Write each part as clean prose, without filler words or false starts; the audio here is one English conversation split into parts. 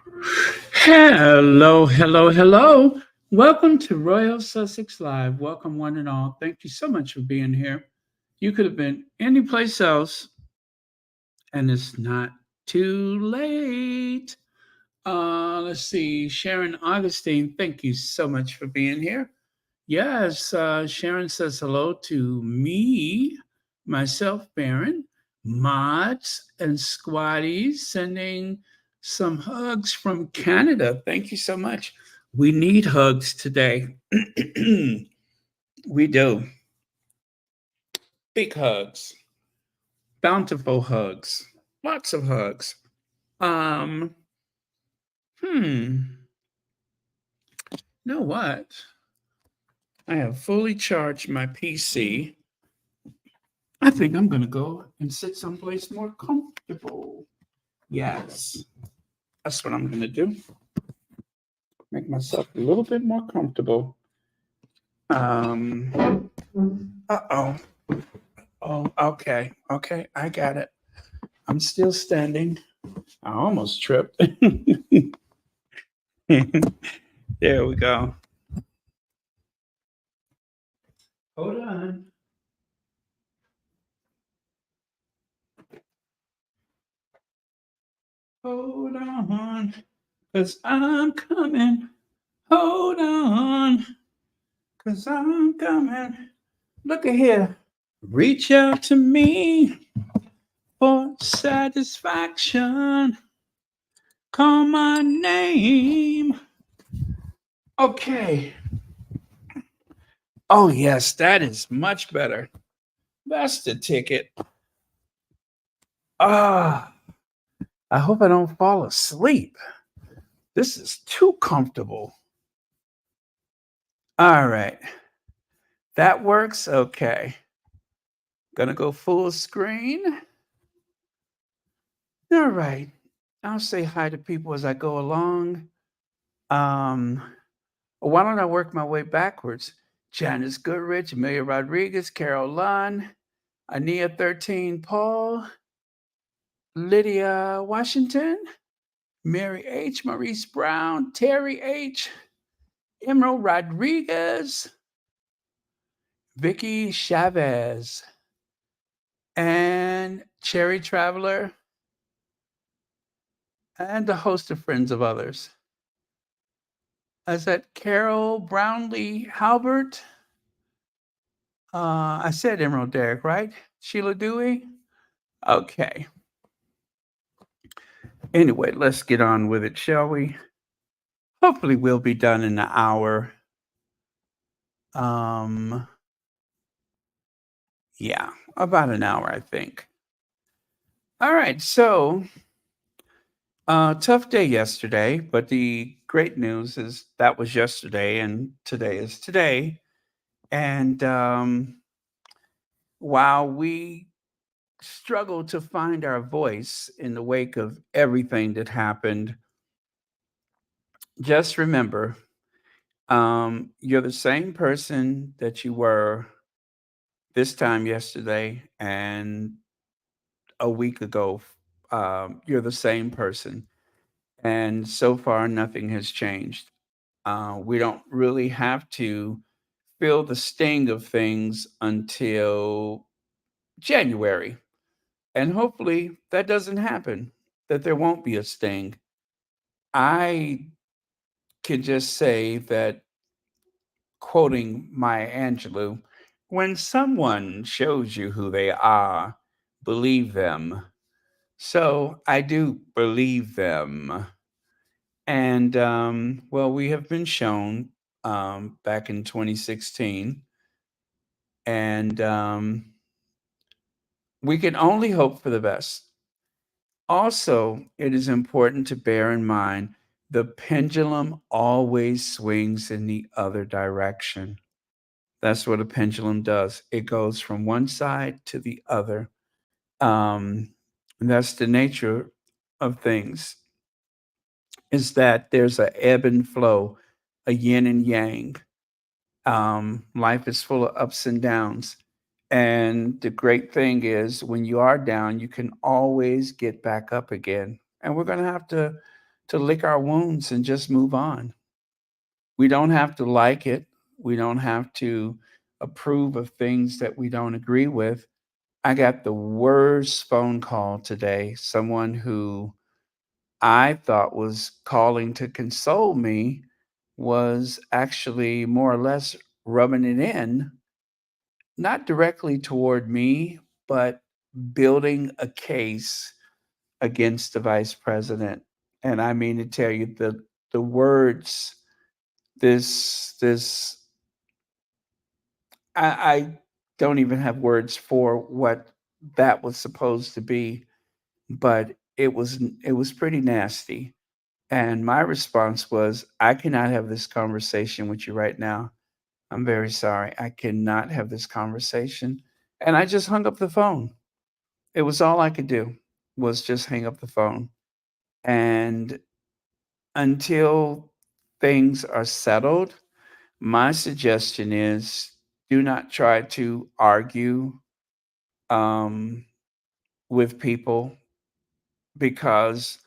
Hello, hello, hello. Welcome to Royal Sussex Live. Welcome, one and all. Thank you so much for being here. You could have been anyplace else, and it's not too late. Let's see. Sharon Augustine, thank you so much for being here. Yes, Sharon says hello to me, myself, Baron, mods, and squatties, sending some hugs from Canada. Thank you so much. We need hugs today. We do. Big hugs, bountiful hugs, lots of hugs. Um, hmm, know what? I have fully charged my PC. I think I'm going to go and sit someplace more comfortable. Yes, that's what I'm going to do. Make myself a little bit more comfortable. Um, uh-oh. Oh, okay. Okay, I got it. I'm still standing. I almost tripped. There we go. Hold on. Hold on. Because I'm coming. Hold on. Because I'm coming. Look at here. Reach out to me for satisfaction. Call my name. Okay. Oh, yes, that is much better. That's the ticket. Ah, I hope I don't fall asleep. This is too comfortable. All right. That works. Okay. Gonna go full screen. All right. I'll say hi to people as I go along. Um, why don't I work my way backwards? Janice Goodrich, Amelia Rodriguez, Carol Lunn, Ania 13 Paul, Lydia Washington, Mary H., Maurice Brown, Terry H., Emerald Rodriguez, Vicky Chavez, and Cherry Traveler, and a host of friends of others. Is that Carol Brownlee Halbert? I said Emerald Derrick, right? Sheila Dewey? Okay. Anyway, let's get on with it, shall we? Hopefully, we'll be done in an hour. Um, yeah, about an hour, I think. All right, so tough day yesterday, but the great news is that was yesterday, and today is today. And while we struggle to find our voice in the wake of everything that happened, just remember you're the same person that you were this time yesterday and a week ago. You're the same person. And so far, nothing has changed. We don't really have to feel the sting of things until January. And hopefully that doesn't happen, that there won't be a sting. I can just say that, quoting Maya Angelou, when someone shows you who they are, believe them. So I do believe them. And well, we have been shown back in 2016, and we can only hope for the best. Also, it is important to bear in mind the pendulum always swings in the other direction. That's what a pendulum does. It goes from one side to the other. And that's the nature of things, is that there's a ebb and flow, a yin and yang. Life is full of ups and downs. And the great thing is, when you are down, you can always get back up again. And we're going to have to to lick our wounds and just move on. We don't have to like it. We don't have to approve of things that we don't agree with. I got the worst phone call today. Someone who I thought was calling to console me was actually more or less rubbing it in, not directly toward me, but building a case against the vice president. And I mean to tell you the words this I don't even have words for what that was supposed to be, but it was pretty nasty. And my response was, I cannot have this conversation with you right now. I'm very sorry. I cannot have this conversation. And I just hung up the phone. It was all I could do was just hang up the phone. And until things are settled, my suggestion is do not try to argue um, with people because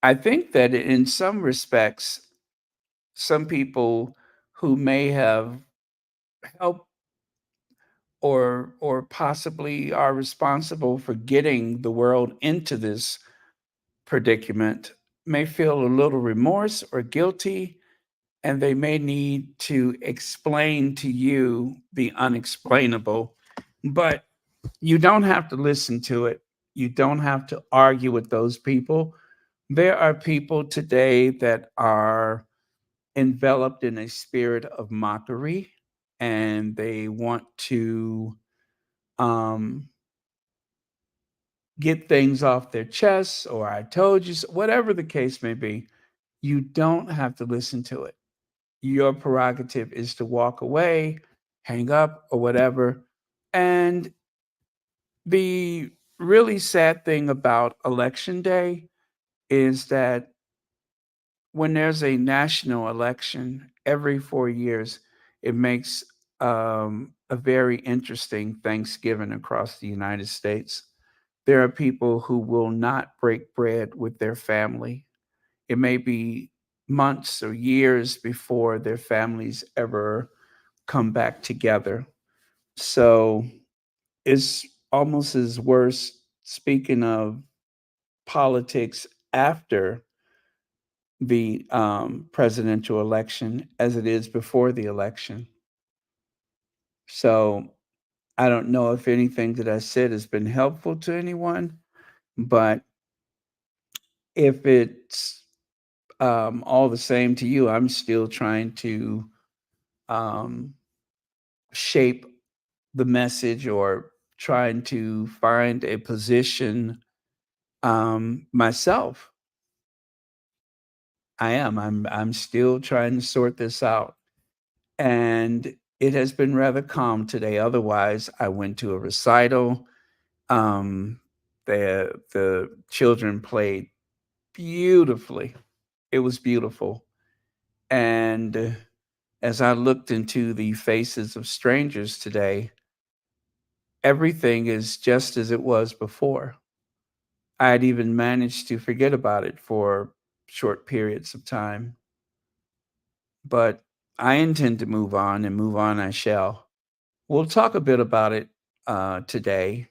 I think that in some respects, some people who may have helped or possibly are responsible for getting the world into this predicament may feel a little remorse or guilty, and they may need to explain to you the unexplainable. But you don't have to listen to it. You don't have to argue with those people. There are people today that are enveloped in a spirit of mockery and they want to um, get things off their chests, or I told you so, whatever the case may be. You don't have to listen to it. Your prerogative is to walk away, hang up, or whatever. And the really sad thing about election day is that when there's a national election every 4 years, it makes a very interesting Thanksgiving across the United States. There are people who will not break bread with their family. It may be months or years before their families ever come back together. So it's almost as worse, speaking of politics after the presidential election, as it is before the election. So I don't know if anything that I said has been helpful to anyone, but if it's all the same to you, I'm still trying to um, shape the message or trying to find a position myself. I'm still trying to sort this out. And it has been rather calm today. Otherwise, I went to a recital. Um, the children played beautifully. It was beautiful. And as I looked into the faces of strangers today, everything is just as it was before. I had even managed to forget about it for short periods of time, but I intend to move on and move on I shall. We'll talk a bit about it today.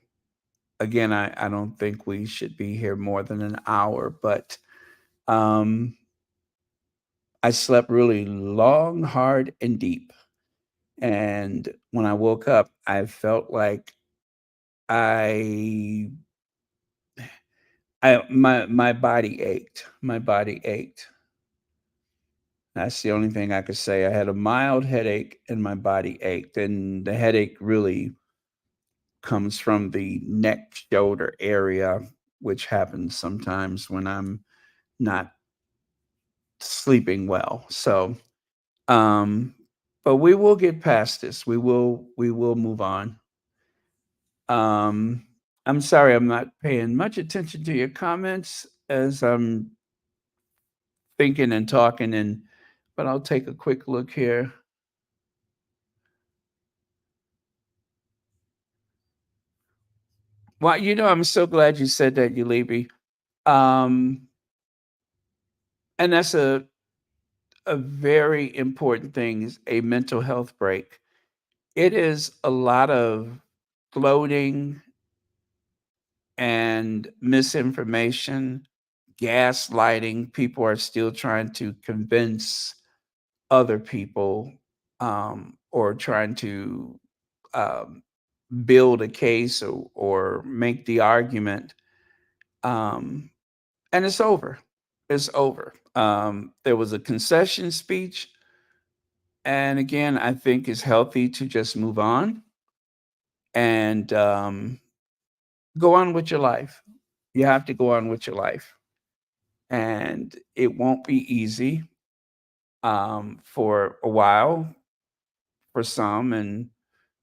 Again, I don't think we should be here more than an hour, but um, I slept really long, hard, and deep. And when I woke up, I felt like I my body ached. My body ached. That's the only thing I could say. I had a mild headache and my body ached, and the headache really comes from the neck shoulder area, which happens sometimes when I'm not sleeping well. So, um, but we will get past this. We will move on. Um, I'm sorry I'm not paying much attention to your comments as I'm thinking and talking and but I'll take a quick look here. Well, I'm so glad you said that, Yulibi. Um, And that's a very important thing is a mental health break. It is a lot of gloating and misinformation, gaslighting. People are still trying to convince other people or trying to um, build a case or make the argument. Um, and it's over. It's over. There was a concession speech. And again, I think it's healthy to just move on and go on with your life. You have to go on with your life. And it won't be easy for a while for some and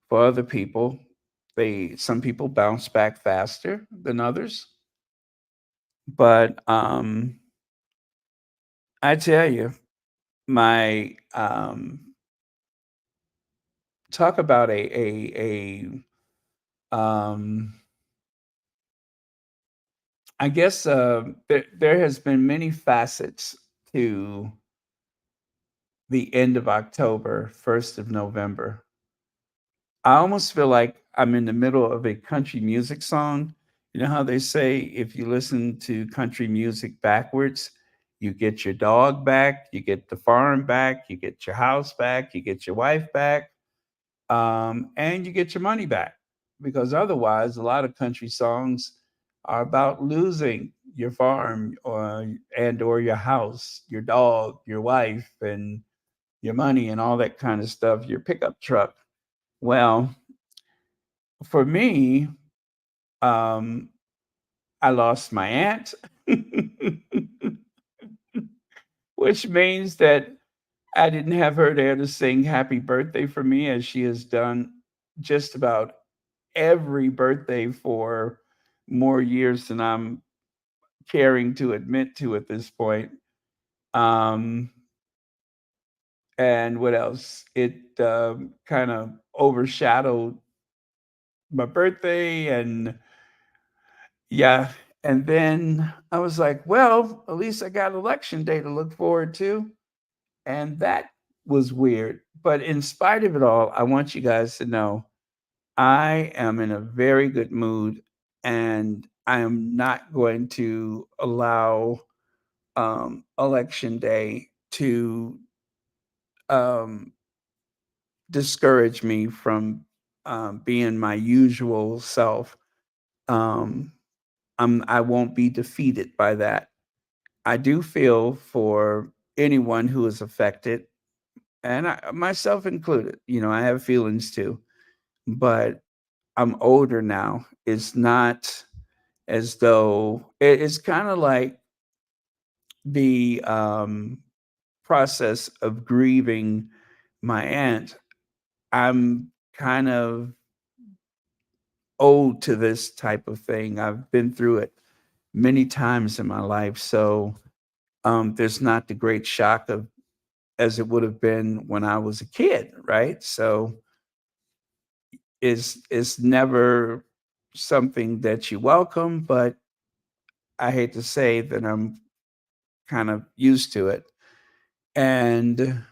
for other people. Some people bounce back faster than others. But I tell you, my talk about a I guess there has been many facets to the end of October, 1st of November. I almost feel like I'm in the middle of a country music song. You know how they say if you listen to country music backwards, you get your dog back, you get the farm back, you get your house back, you get your wife back, and you get your money back. Because otherwise, a lot of country songs are about losing your farm or your house, your dog, your wife, and your money and all that kind of stuff, your pickup truck. Well, for me, um, I lost my aunt, which means that I didn't have her there to sing happy birthday for me, as she has done just about every birthday for more years than I'm caring to admit to at this point. Um, and what else? It kind of overshadowed my birthday and yeah. And then I was like, well, at least I got election day to look forward to. And that was weird. But in spite of it all, I want you guys to know I am in a very good mood and I am not going to allow election day to um, discourage me from being my usual self. Um, I won't be defeated by that. I do feel for anyone who is affected, and myself included. You know, I have feelings too, but I'm older now. It's not as though it's kind of like the process of grieving my aunt. I'm kind of old to this type of thing. I've been through it many times in my life, so there's not the great shock of as it would have been when I was a kid, right? So it's never something that you welcome, but I hate to say that I'm kind of used to it. And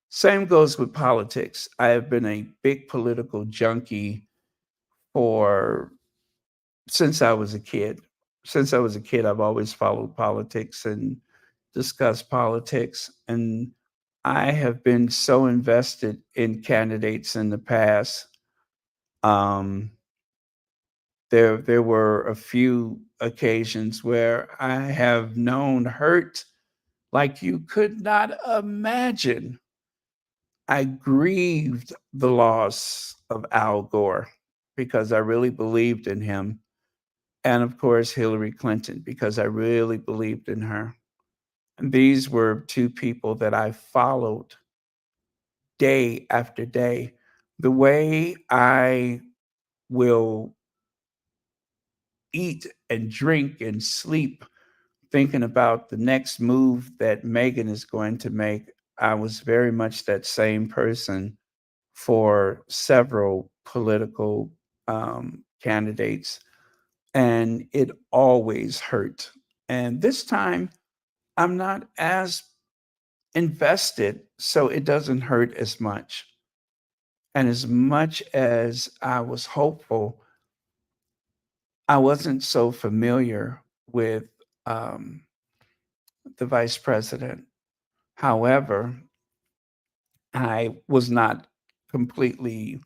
same goes with politics. I have been a big political junkie for since I was a kid. Since I was a kid, I've always followed politics and discussed politics. And I have been so invested in candidates in the past. Um, there were a few occasions where I have known hurt like you could not imagine. I grieved the loss of Al Gore because I really believed in him. And of course, Hillary Clinton because I really believed in her. And these were two people that I followed day after day. The way I will eat and drink and sleep thinking about the next move that Meghan is going to make, I was very much that same person for several political candidates, and it always hurt. And this time, I'm not as invested, so it doesn't hurt as much. And as much as I was hopeful, I wasn't so familiar with um, the vice president. However, I was not completely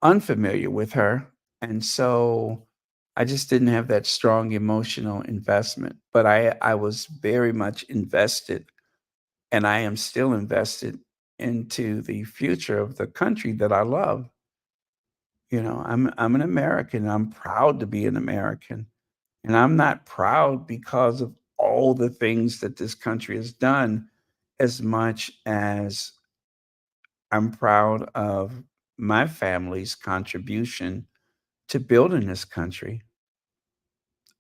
unfamiliar with her. And so I just didn't have that strong emotional investment. But I was very much invested, and I am still invested into the future of the country that I love. You know, I'm an American. I'm proud to be an American. And I'm not proud because of all the things that this country has done as much as I'm proud of my family's contribution to building this country.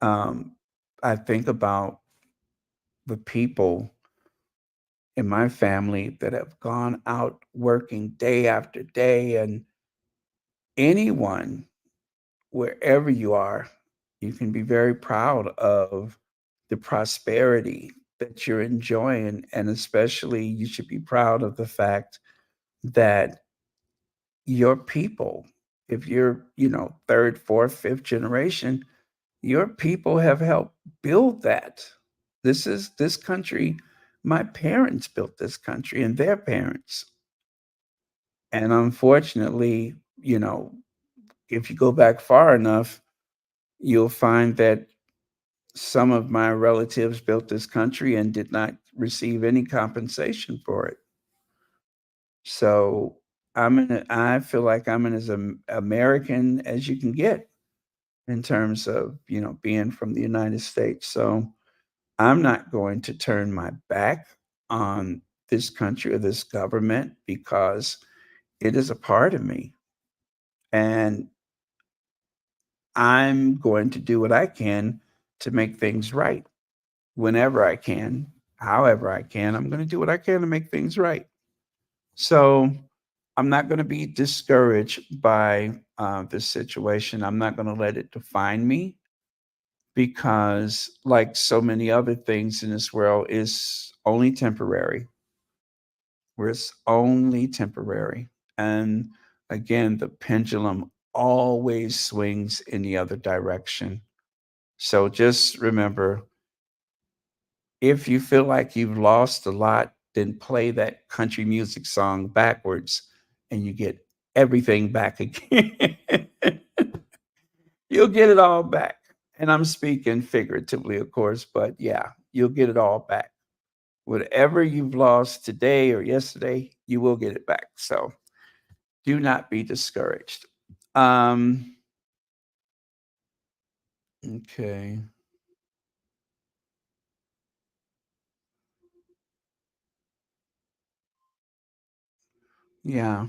Um, I think about the people in my family that have gone out working day after day, and anyone, wherever you are, you can be very proud of the prosperity that you're enjoying. And especially, you should be proud of the fact that your people, if you're, third, fourth, fifth generation, your people have helped build that. This country, my parents built this country and their parents. And unfortunately, if you go back far enough, you'll find that some of my relatives built this country and did not receive any compensation for it. So I feel like I'm as American as you can get in terms of, being from the United States. So I'm not going to turn my back on this country or this government because it is a part of me. And I'm going to do what I can to make things right whenever I can, however I can. I'm going to do what I can to make things right. So I'm not going to be discouraged by this situation. I'm not going to let it define me because, like so many other things in this world, is only temporary. Where it's only temporary. And again, the pendulum always swings in the other direction. So just remember, if you feel like you've lost a lot, then play that country music song backwards and you get everything back again. You'll get it all back. And I'm speaking figuratively, of course, but yeah, you'll get it all back. Whatever you've lost today or yesterday, you will get it back. So do not be discouraged. Um, okay. Yeah.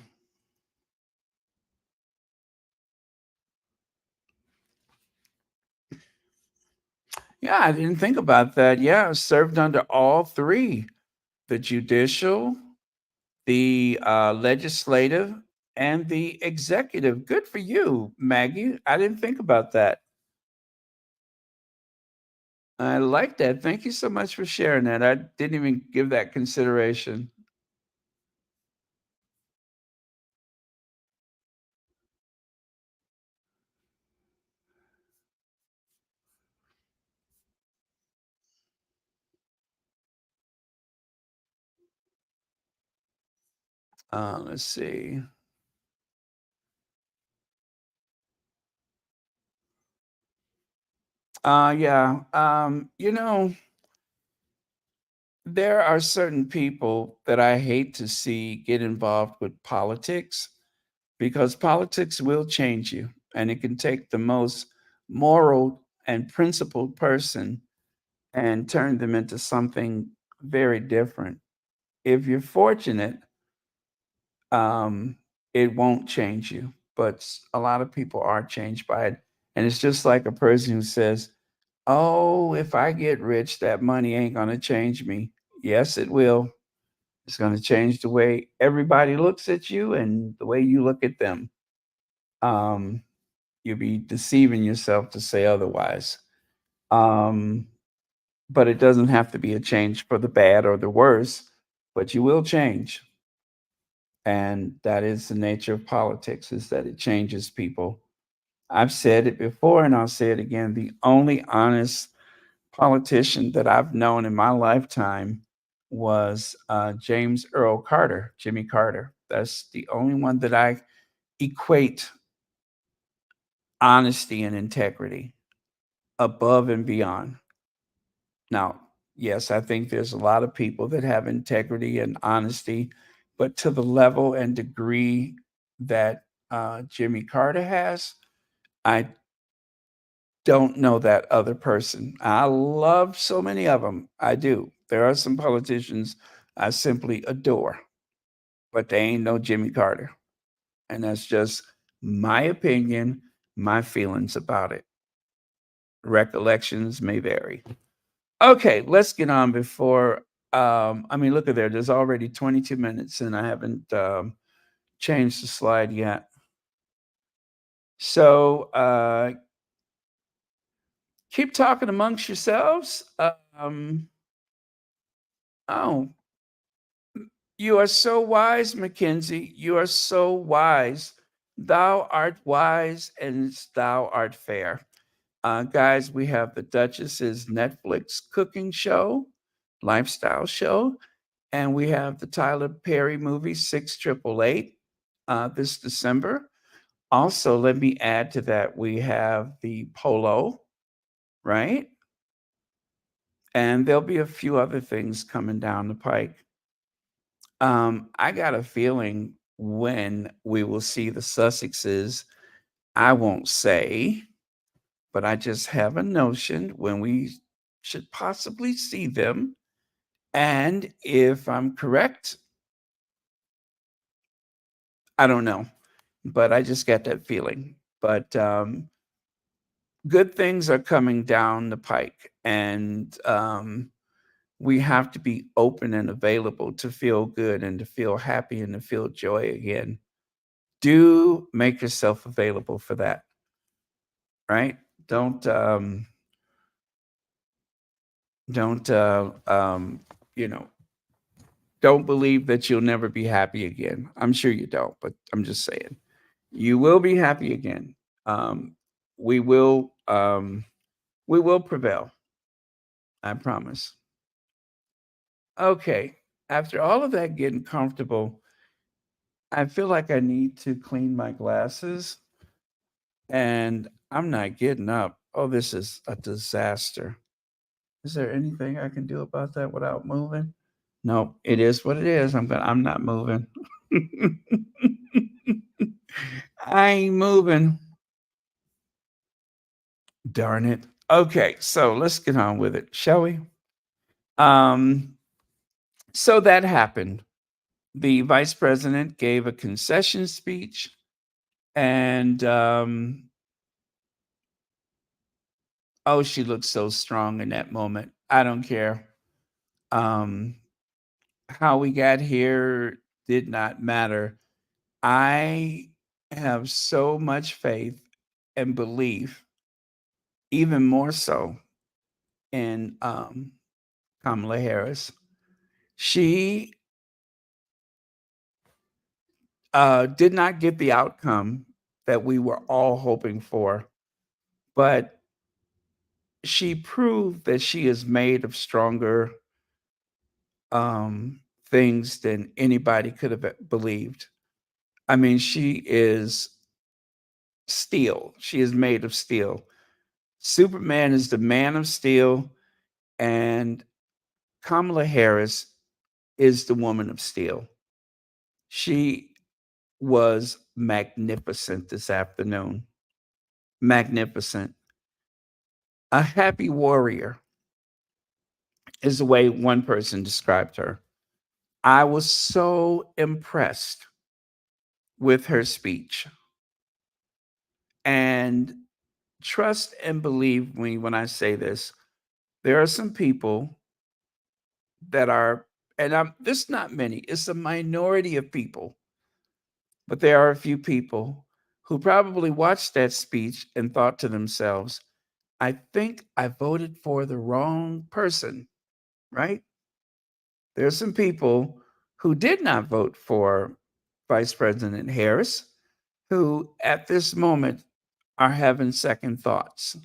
Yeah, I didn't think about that. Yeah, I served under all three: the judicial, the legislative, and the executive. Good for you, Maggie. I didn't think about that. I like that. Thank you so much for sharing that. I didn't even give that consideration. Let's see. Yeah. There are certain people that I hate to see get involved with politics because politics will change you, and it can take the most moral and principled person and turn them into something very different. If you're fortunate, um, it won't change you, but a lot of people are changed by it. And it's just like a person who says, "Oh, if I get rich, that money ain't going to change me." Yes, it will. It's going to change the way everybody looks at you and the way you look at them. Um, you'll be deceiving yourself to say otherwise. Um, but it doesn't have to be a change for the bad or the worse, but you will change. And that is the nature of politics, is that it changes people. I've said it before and I'll say it again. The only honest politician that I've known in my lifetime was James Earl Carter, Jimmy Carter. That's the only one that I equate honesty and integrity above and beyond. Now, yes, I think there's a lot of people that have integrity and honesty, but to the level and degree that Jimmy Carter has, I don't know that other person. I love so many of them. I do. There are some politicians I simply adore, but they ain't no Jimmy Carter. And that's just my opinion, my feelings about it. Recollections may vary. Okay, let's get on before I mean, look at there. There's already 22 minutes and I haven't changed the slide yet. So keep talking amongst yourselves. Oh, you are so wise, Mackenzie. You are so wise. Thou art wise and thou art fair. Guys, we have the Duchess's Netflix cooking show, lifestyle show, and we have the Tyler Perry movie 6888 this December. Also, let me add to that, we have the polo, right? And there'll be a few other things coming down the pike. I got a feeling when we will see the Sussexes, I won't say, but I just have a notion when we should possibly see them. And if I'm correct, I don't know, but I just got that feeling. But good things are coming down the pike, and we have to be open and available to feel good and to feel happy and to feel joy again. Do make yourself available for that, right? Don't don't you know, don't believe that you'll never be happy again. I'm sure you don't, but I'm just saying. You will be happy again. Um we will we will prevail. I promise. Okay. After all of that getting comfortable, I feel like I need to clean my glasses and I'm not getting up. Oh, this is a disaster. Is there anything I can do about that without moving? No, it is what it is. I'm not moving. I ain't moving. Darn it. Okay, so let's get on with it, shall we? Um, so that happened. The vice president gave a concession speech, and oh, she looked so strong in that moment. I don't care. Um, how we got here did not matter. I have so much faith and belief, even more so in Kamala Harris. She did not get the outcome that we were all hoping for, but she proved that she is made of stronger um, things than anybody could have believed. I mean, she is steel. She is made of steel. Superman is the man of steel, and Kamala Harris is the woman of steel. She was magnificent this afternoon. Magnificent. A happy warrior is the way one person described her. I was so impressed with her speech. And trust and believe me when I say this, there are some people that are, and this not many, it's a minority of people, but there are a few people who probably watched that speech and thought to themselves, I think I voted for the wrong person, right? There's some people who did not vote for Vice President Harris who, at this moment, are having second thoughts.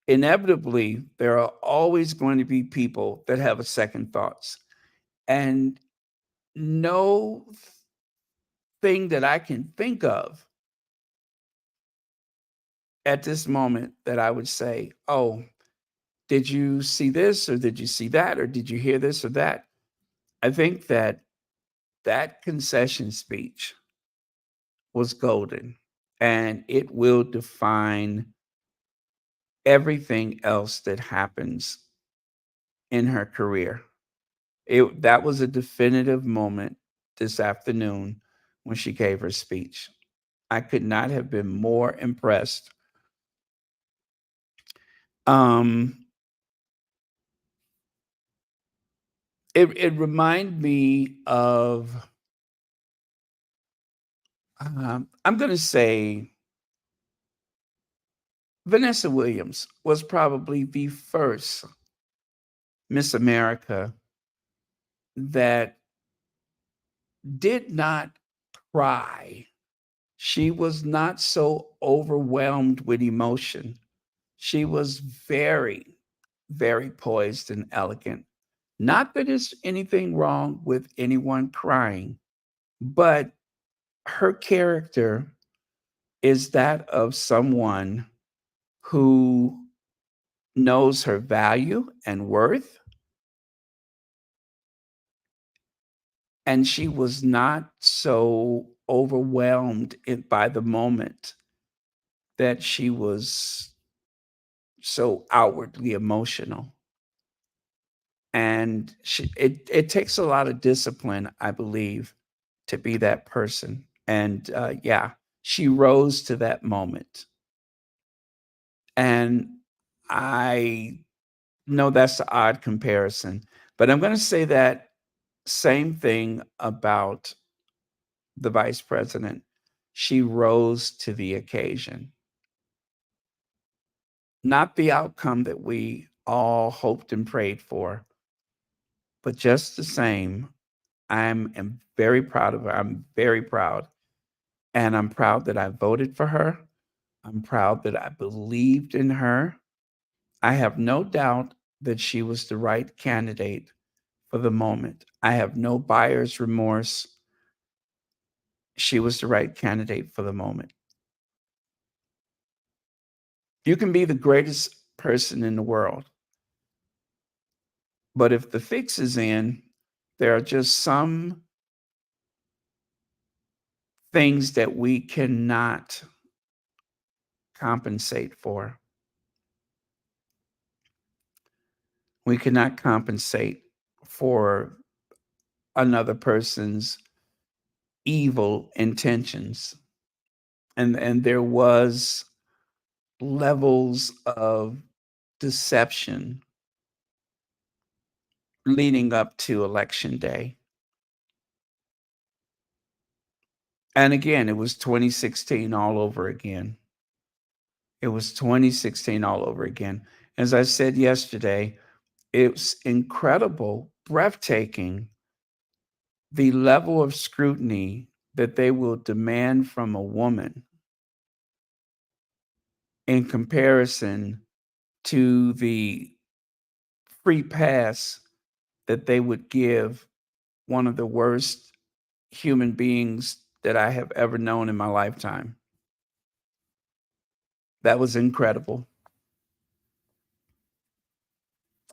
Inevitably, there are always going to be people that have a second thoughts. And no thing that I can think of at this moment that I would say, "Oh, did you see this or did you see that or did you hear this or that?" I think that that concession speech was golden, and it will define everything else that happens in her career. That was a definitive moment this afternoon when she gave her speech. I could not have been more impressed. Um, it reminded me of, I'm gonna say Vanessa Williams was probably the first Miss America that did not cry. She was not so overwhelmed with emotion. She was very, very poised and elegant. Not that there's anything wrong with anyone crying, but her character is that of someone who knows her value and worth, and she was not so overwhelmed by the moment that she was so outwardly emotional. And it takes a lot of discipline, I believe, to be that person. And yeah, she rose to that moment. And I know that's an odd comparison, but I'm going to say that same thing about the vice president. She rose to the occasion, not the outcome that we all hoped and prayed for, but just the same. Am very proud of her. I'm very proud. And I'm proud that I voted for her. I'm proud that I believed in her. I have no doubt that she was the right candidate for the moment. I have no buyer's remorse. She was the right candidate for the moment. You can be the greatest person in the world, but if the fix is in, there are just some things that we cannot compensate for. We cannot compensate for another person's evil intentions. And there was levels of deception leading up to election day. And again, it was 2016 all over again. It was 2016 all over again. As I said yesterday, it's incredible, breathtaking, the level of scrutiny that they will demand from a woman in comparison to the free pass that they would give one of the worst human beings that I have ever known in my lifetime. That was incredible.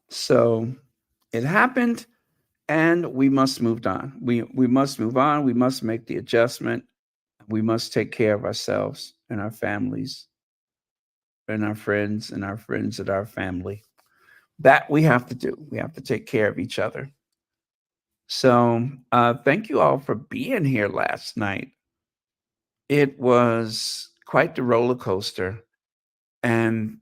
So it happened and we must move on. We must move on. We must make the adjustment. We must take care of ourselves and our families and our friends and our friends and our family. That we have to do. We have to take care of each other. So thank you all for being here last night. It was quite the roller coaster. And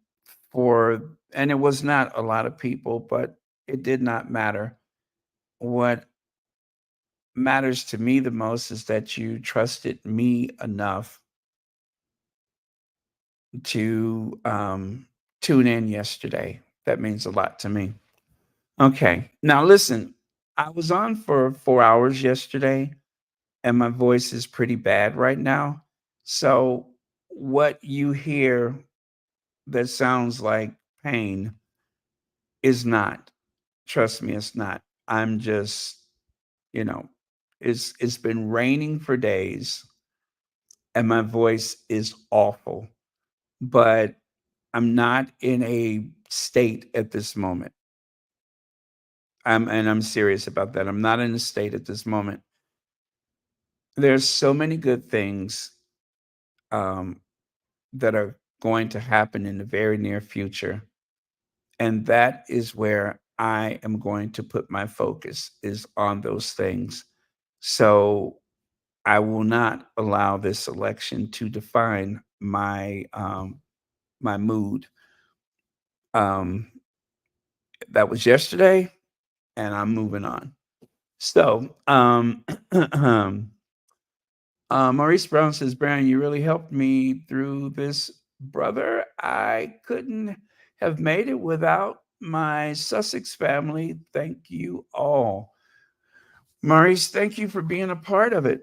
and it was not a lot of people, but it did not matter. What matters to me the most is that you trusted me enough to tune in yesterday. That means a lot to me. Okay. Now listen, I was on for 4 hours yesterday and my voice is pretty bad right now. So what you hear that sounds like pain is not. Trust me, it's not. I'm just, you know, it's been raining for days and my voice is awful, but I'm not in a state at this moment. I'm serious about that. I'm not in a state at this moment. There's so many good things um, that are going to happen in the very near future, and that is where I am going to put my focus is on those things. So I will not allow this election to define my mood. Um, that was yesterday, and I'm moving on. So, Maurice Brown says, Brian, you really helped me through this, brother. I couldn't have made it without my Sussex family. Thank you all. Maurice, thank you for being a part of it.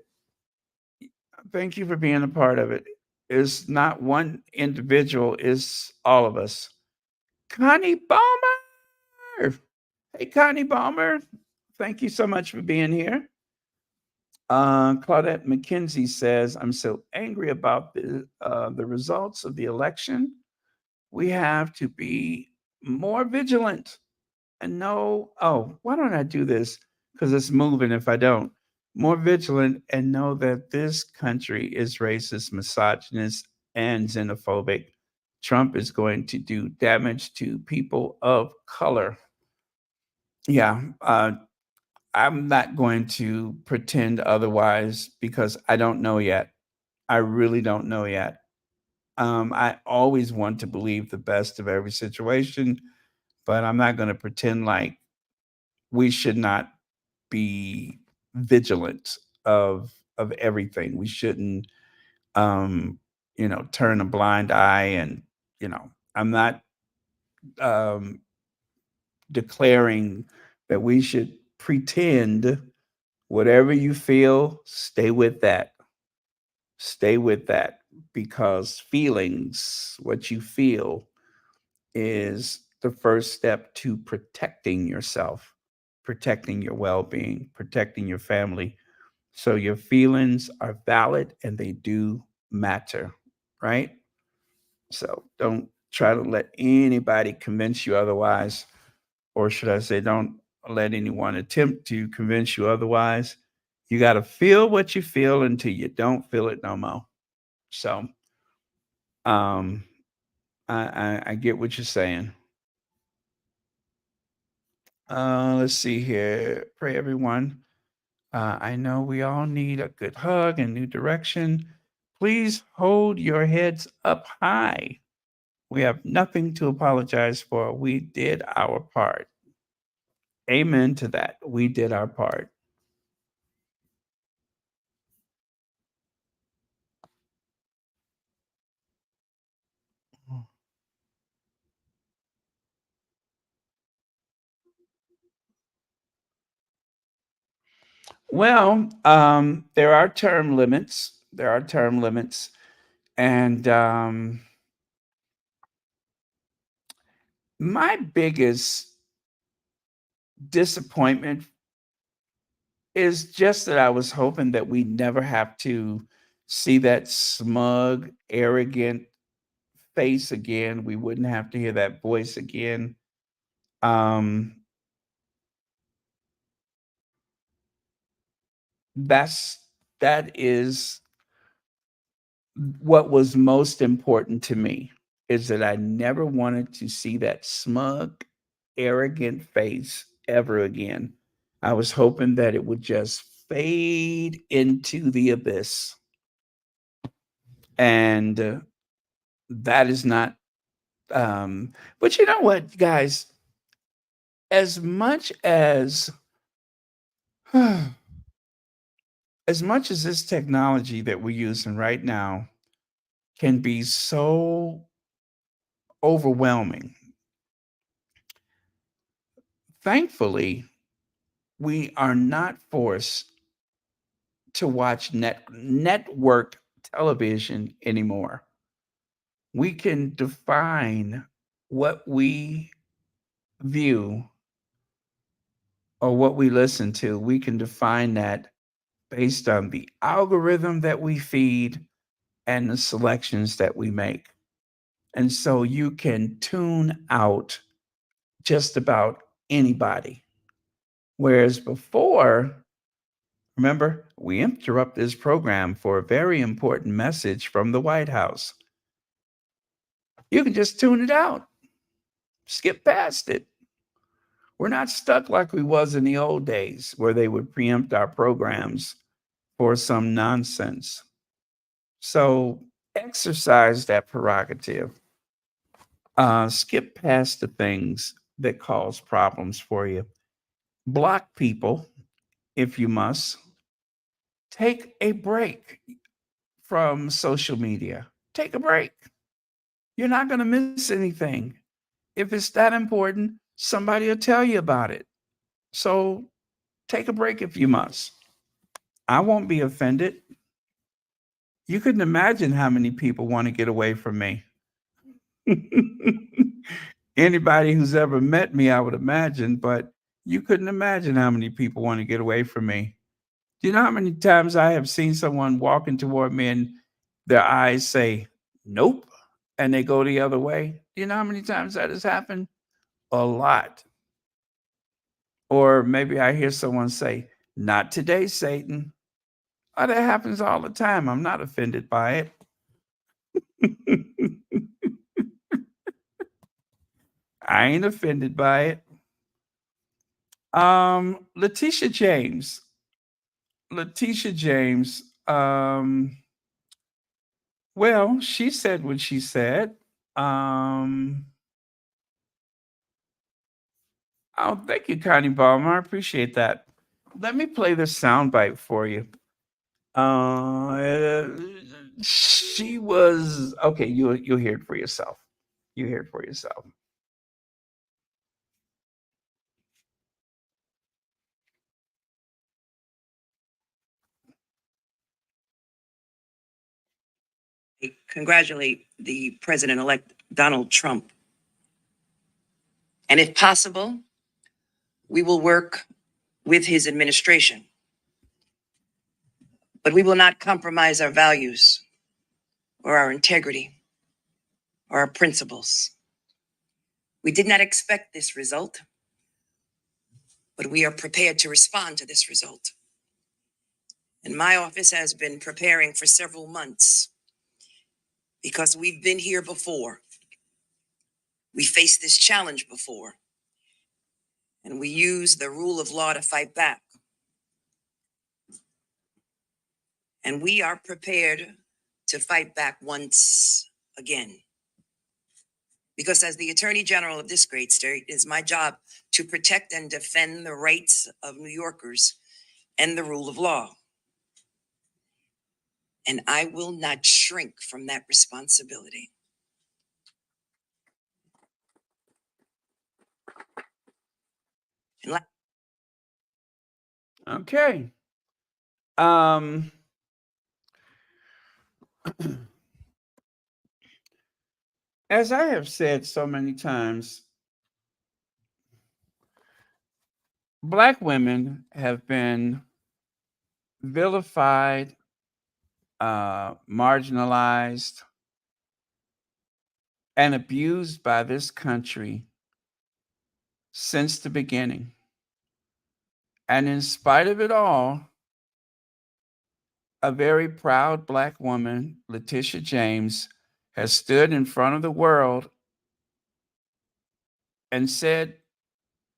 Thank you for being a part of it. It's not one individual, it's all of us. Connie Balmer. Hey, Connie Balmer. Thank you so much for being here. Claudette McKenzie says, I'm so angry about the results of the election. We have to be more vigilant and know, oh, why don't I do this? Because it's moving if I don't. More vigilant and know that this country is racist, misogynist, and xenophobic. Trump is going to do damage to people of color. Yeah, I'm not going to pretend otherwise because I don't know yet. I really don't know yet. I always want to believe the best of every situation, but I'm not going to pretend like we should not be vigilant of everything. We shouldn't, um, turn a blind eye. And I'm not um, declaring that we should pretend. Whatever you feel, stay with that. Stay with that because feelings, what you feel, is the first step to protecting yourself, protecting your well being, protecting your family. So your feelings are valid and they do matter, right? So don't try to let anybody convince you otherwise, or should I say, don't let anyone attempt to convince you otherwise. You got to feel what you feel until you don't feel it no more. So, um, I get what you're saying. Let's see here. Pray everyone. I know we all need a good hug and new direction. Please hold your heads up high. We have nothing to apologize for. We did our part. Amen to that. We did our part. Well, there are term limits. There are term limits. And my biggest disappointment is just that I was hoping that we never have to see that smug, arrogant face again. We wouldn't have to hear that voice again. Um, that's that is what was most important to me is that I never wanted to see that smug, arrogant face ever again. I was hoping that it would just fade into the abyss. And that is not, but you know what, guys? As much as this technology that we're using right now can be so overwhelming. Thankfully, we are not forced to watch network television anymore. We can define what we view or what we listen to. We can define that based on the algorithm that we feed and the selections that we make. And so you can tune out just about anybody. Whereas before, remember, we interrupt this program for a very important message from the White House. You can just tune it out, skip past it. We're not stuck like we was in the old days where they would preempt our programs for some nonsense. So exercise that prerogative. Skip past the things that cause problems for you. Block people if you must. Take a break from social media. Take a break. You're not going to miss anything. If it's that important, somebody will tell you about it. So take a break if you must. I won't be offended. You couldn't imagine how many people want to get away from me. Anybody who's ever met me, I would imagine, but you couldn't imagine how many people want to get away from me. Do you know how many times I have seen someone walking toward me and their eyes say, nope, and they go the other way? Do you know how many times that has happened? A lot. Or maybe I hear someone say, not today, Satan. Oh, that happens all the time. I'm not offended by it. I ain't offended by it. Letitia James. Letitia James. Well, she said what she said. Um, oh, thank you, Connie Ballmer. I appreciate that. Let me play this soundbite for you. Uh, she was okay. You'll hear it for yourself. You hear it for yourself. Congratulate the President-elect Donald Trump. And if possible, we will work with his administration. But we will not compromise our values or our integrity or our principles. We did not expect this result, but we are prepared to respond to this result. And my office has been preparing for several months because we've been here before. We faced this challenge before, and we use the rule of law to fight back. And we are prepared to fight back once again. Because as the Attorney General of this great state, it is my job to protect and defend the rights of New Yorkers and the rule of law. And I will not shrink from that responsibility. Okay. Um, as I have said so many times, Black women have been vilified, marginalized, and abused by this country since the beginning. And in spite of it all, a very proud Black woman, Letitia James, has stood in front of the world and said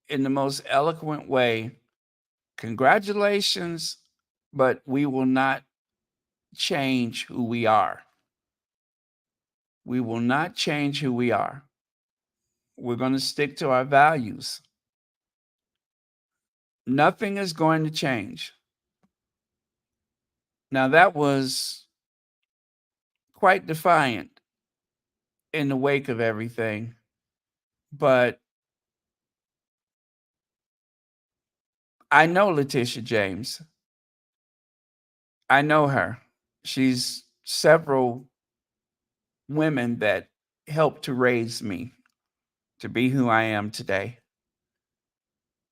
in the most eloquent way, congratulations, but we will not change who we are. We will not change who we are. We're going to stick to our values. Nothing is going to change. Now, that was quite defiant. in the wake of everything. But I know Letitia James. I know her. She's several women that helped to raise me to be who I am today.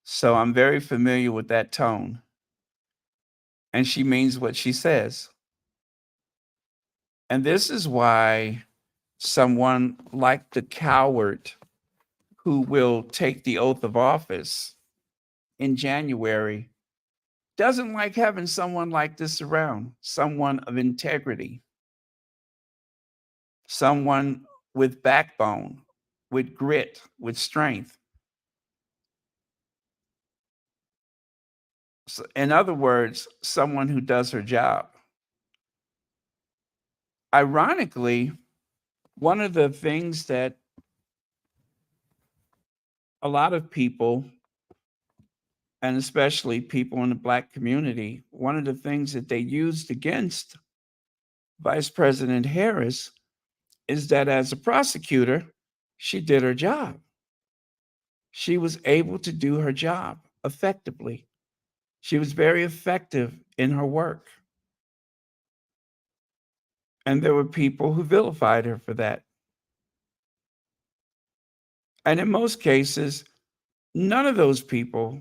So I'm very familiar with that tone. And she means what she says. And this is why someone like the coward who will take the oath of office in January doesn't like having someone like this around, someone of integrity, someone with backbone, with grit, with strength. So in other words, someone who does her job. Ironically, one of the things that a lot of people, and especially people in the Black community, one of the things that they used against Vice President Harris is that as a prosecutor, she did her job. She was able to do her job effectively. She was very effective in her work. And there were people who vilified her for that. And in most cases, none of those people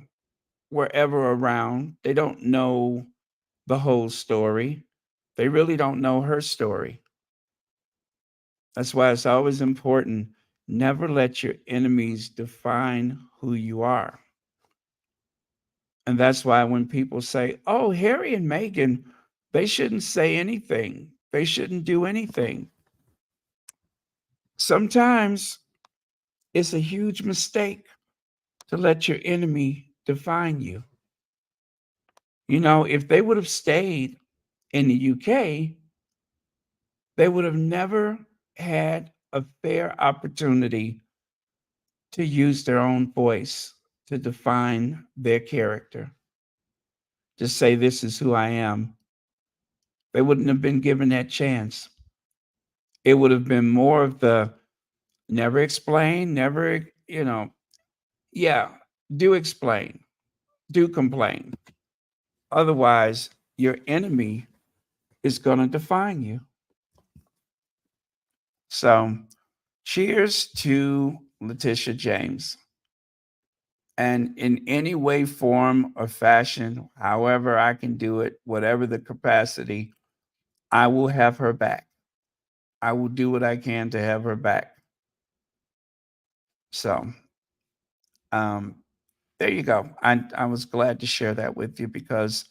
were ever around. They don't know the whole story. They really don't know her story. That's why it's always important, never let your enemies define who you are. And that's why when people say, oh, Harry and Meghan, they shouldn't say anything, they shouldn't do anything. Sometimes it's a huge mistake to let your enemy define you. You know, if they would have stayed in the UK, they would have never had a fair opportunity to use their own voice to define their character, to say, this is who I am. They wouldn't have been given that chance. It would have been more of the never explain, never, yeah, do explain, do complain. Otherwise, your enemy is going to define you. So, cheers to Letitia James. And in any way, form, or fashion, however I can do it, whatever the capacity, I will have her back. I will do what I can to have her back. So, um, there you go. I was glad to share that with you because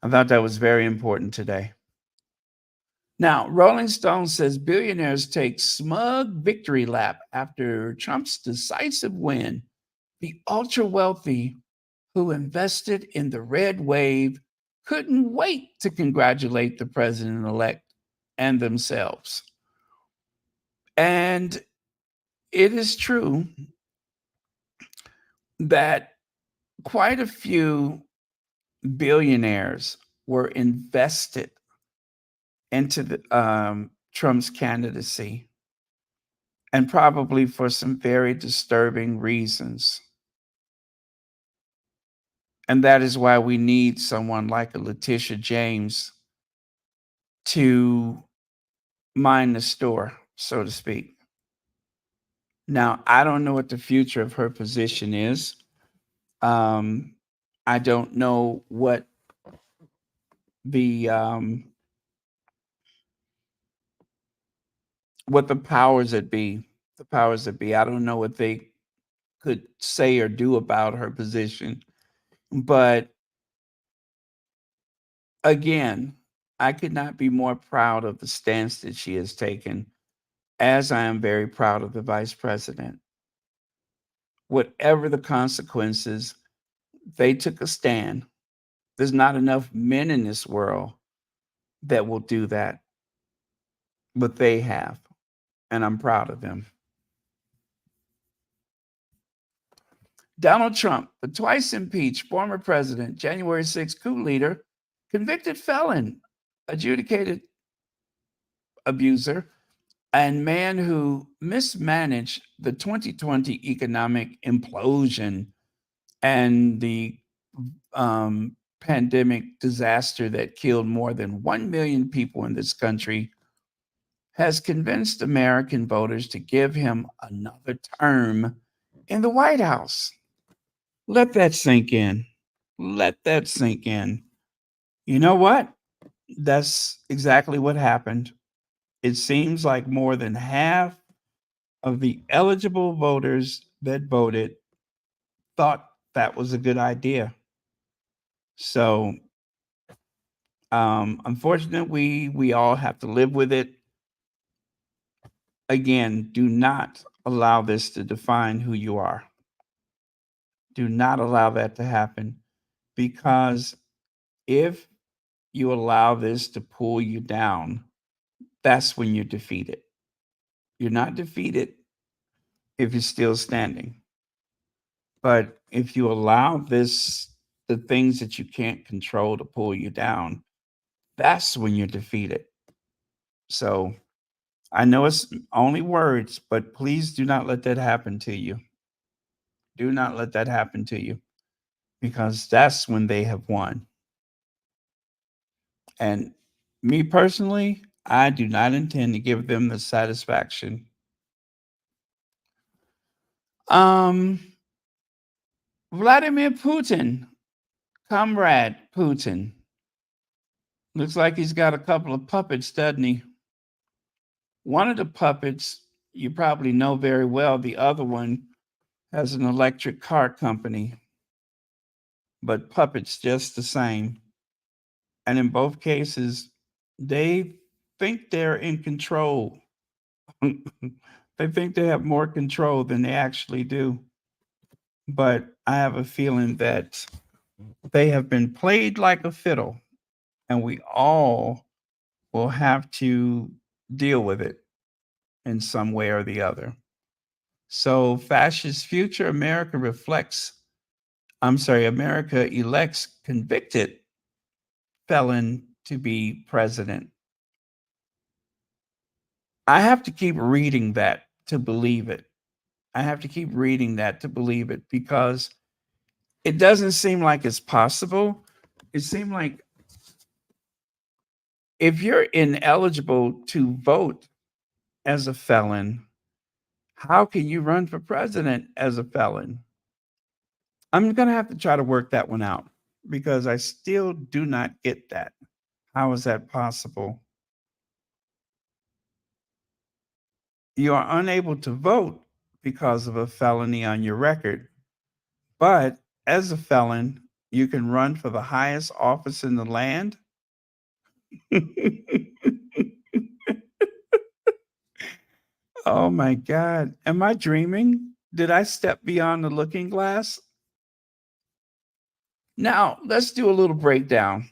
I thought that was very important today. Now, Rolling Stone says billionaires take smug victory lap after Trump's decisive win. The ultra wealthy who invested in the red wave couldn't wait to congratulate the president elect and themselves. And it is true that quite a few billionaires were invested into Trump's candidacy, and probably for some very disturbing reasons. And that is why we need someone like a Letitia James to mind the store, so to speak. Now, I don't know what the future of her position is. I don't know the um, what the powers that be, the powers that be. I don't know what they could say or do about her position. But again, I could not be more proud of the stance that she has taken, as I am very proud of the vice president. Whatever the consequences, they took a stand. There's not enough men in this world that will do that, but they have, and I'm proud of them. Donald Trump, the twice impeached former president, January 6th coup leader, convicted felon, adjudicated abuser, and man who mismanaged the 2020 economic implosion and the pandemic disaster that killed more than 1 million people in this country has convinced American voters to give him another term in the White House. Let that sink in. Let that sink in. You know what? That's exactly what happened. It seems like more than half of the eligible voters that voted thought that was a good idea. So, unfortunately, we all have to live with it. Again, do not allow this to define who you are. Do not allow that to happen because if you allow this to pull you down, that's when you're defeated. You're not defeated if you're still standing. But if you allow this, the things that you can't control to pull you down, that's when you're defeated. So I know it's only words, but please do not let that happen to you. Do not let that happen to you because that's when they have won. And me personally, I do not intend to give them the satisfaction. Um, Vladimir Putin, comrade Putin, looks like he's got a couple of puppets, doesn't he? One of the puppets you probably know very well. The other one has an electric car company, but puppets just the same. And in both cases, they think they're in control. They think they have more control than they actually do. But I have a feeling that they have been played like a fiddle, and we all will have to deal with it in some way or the other. So, fascist future America reflects, I'm sorry, America elects convicted felon to be president. I have to keep reading that to believe it. I have to keep reading that to believe it because it doesn't seem like it's possible. It seems like if you're ineligible to vote as a felon, how can you run for president as a felon? I'm going to have to try to work that one out because I still do not get that. How is that possible? You are unable to vote because of a felony on your record, but as a felon, you can run for the highest office in the land. Oh my God. Am I dreaming? Did I step beyond the looking glass? Now, let's do a little breakdown.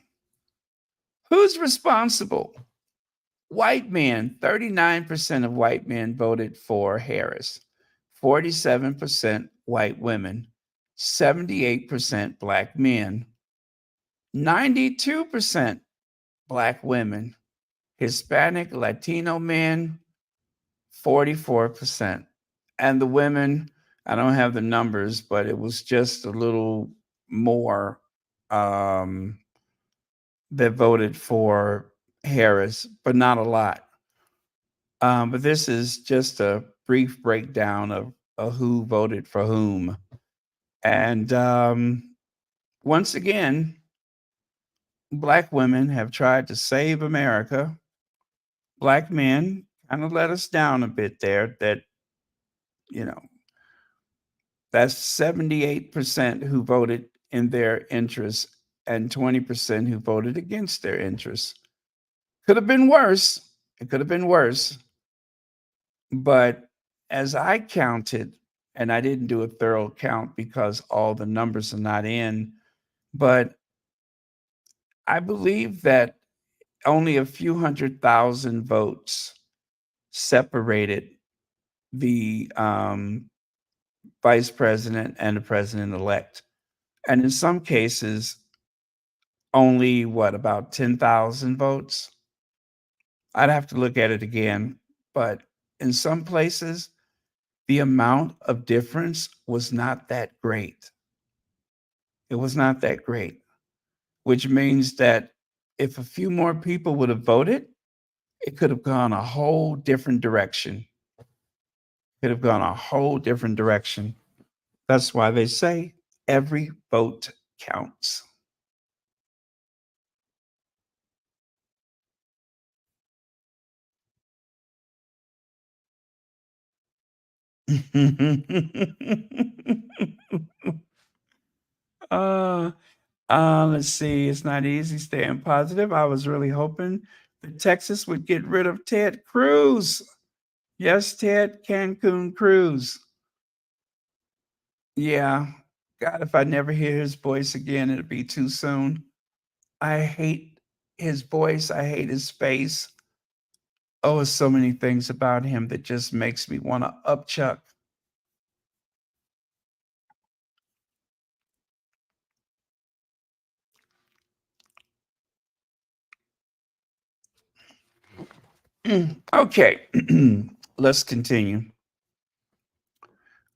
Who's responsible? White men, 39% of white men voted for Harris, 47% white women, 78% black men, 92% black women, Hispanic Latino men, 44%. And the women, I don't have the numbers, but it was just a little more um, that voted for Harris, but not a lot. But this is just a brief breakdown of who voted for whom. And once again, Black women have tried to save America. Black men kind of let us down a bit there. You know, that's 78% who voted in their interests and 20% who voted against their interests. Could have been worse. It could have been worse. But as I counted, and I didn't do a thorough count because all the numbers are not in, but I believe that only a few 100,000 votes separated the vice president and the president elect. And in some cases, only what, about 10,000 votes? I'd have to look at it again, but in some places, the amount of difference was not that great. It was not that great, which means that if a few more people would have voted, it could have gone a whole different direction. Could have gone a whole different direction. That's why they say every vote counts. uh, let's see. It's not easy staying positive. I was really hoping that Texas would get rid of Ted Cruz. Yes, Ted Cancun Cruz. Yeah. God, if I never hear his voice again, it'll be too soon. I hate his voice. I hate his face. Oh, there's so many things about him that just makes me want to upchuck. Okay, let's continue.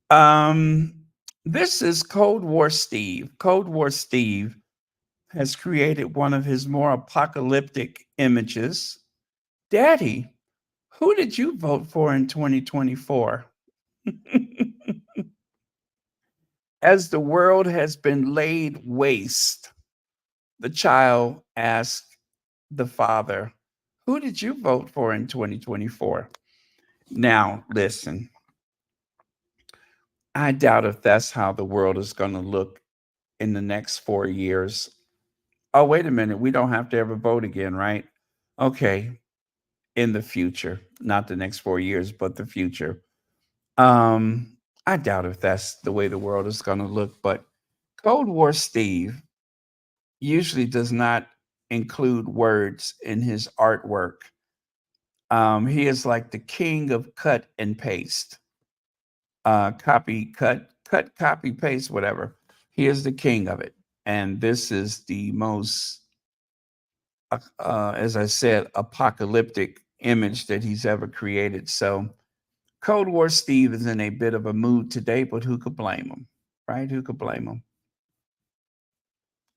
Um, this is Cold War Steve. Cold War Steve has created one of his more apocalyptic images. Daddy, who did you vote for in 2024? As the world has been laid waste, the child asked the father, who did you vote for in 2024? Now, listen, I doubt if that's how the world is going to look in the next 4 years. Oh, wait a minute. We don't have to ever vote again, right? Okay. In the future, not the next 4 years, but the future. I doubt if that's the way the world is going to look, but Cold War Steve usually does not include words in his artwork. He is like the king of cut and paste, copy, cut, copy, paste, whatever. He is the king of it. And this is the most, as I said, apocalyptic image that he's ever created. So Cold War Steve is in a bit of a mood today, but who could blame him, right? Who could blame him?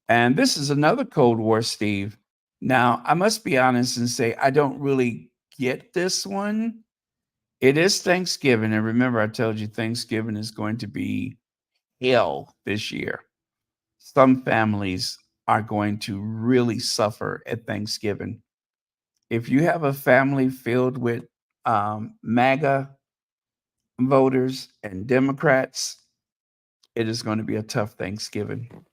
And this is another Cold War Steve. Now, I must be honest and say, I don't really get this one. It is Thanksgiving. And remember, I told you Thanksgiving is going to be hell this year. Some families are going to really suffer at Thanksgiving. If you have a family filled with MAGA voters and Democrats, it is going to be a tough Thanksgiving.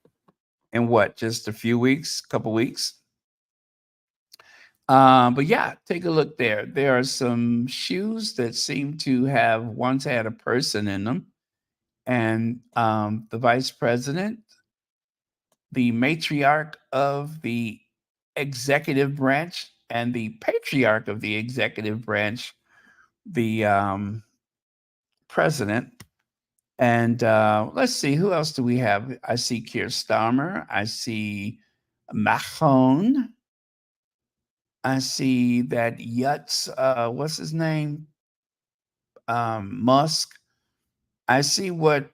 In what, just a few weeks, couple weeks? But yeah, take a look there. There are some shoes that seem to have once had a person in them. And the vice president, the matriarch of the executive branch, and the patriarch of the executive branch, the president. And let's see, who else do we have? I see Keir Starmer. I see Macron. I see that Yutz, what's his name? Musk. I see what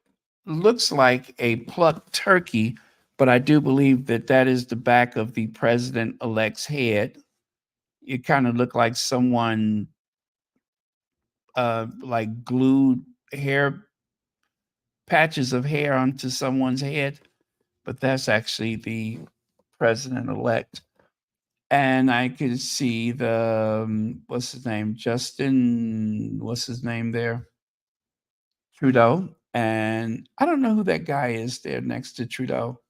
looks like a plucked turkey, but I do believe that that is the back of the president elect's head. It kind of looked like someone like glued hair patches of hair onto someone's head, but that's actually the president elect. And I could see the what's his name, Justin. What's his name there? Trudeau. And I don't know who that guy is there next to Trudeau.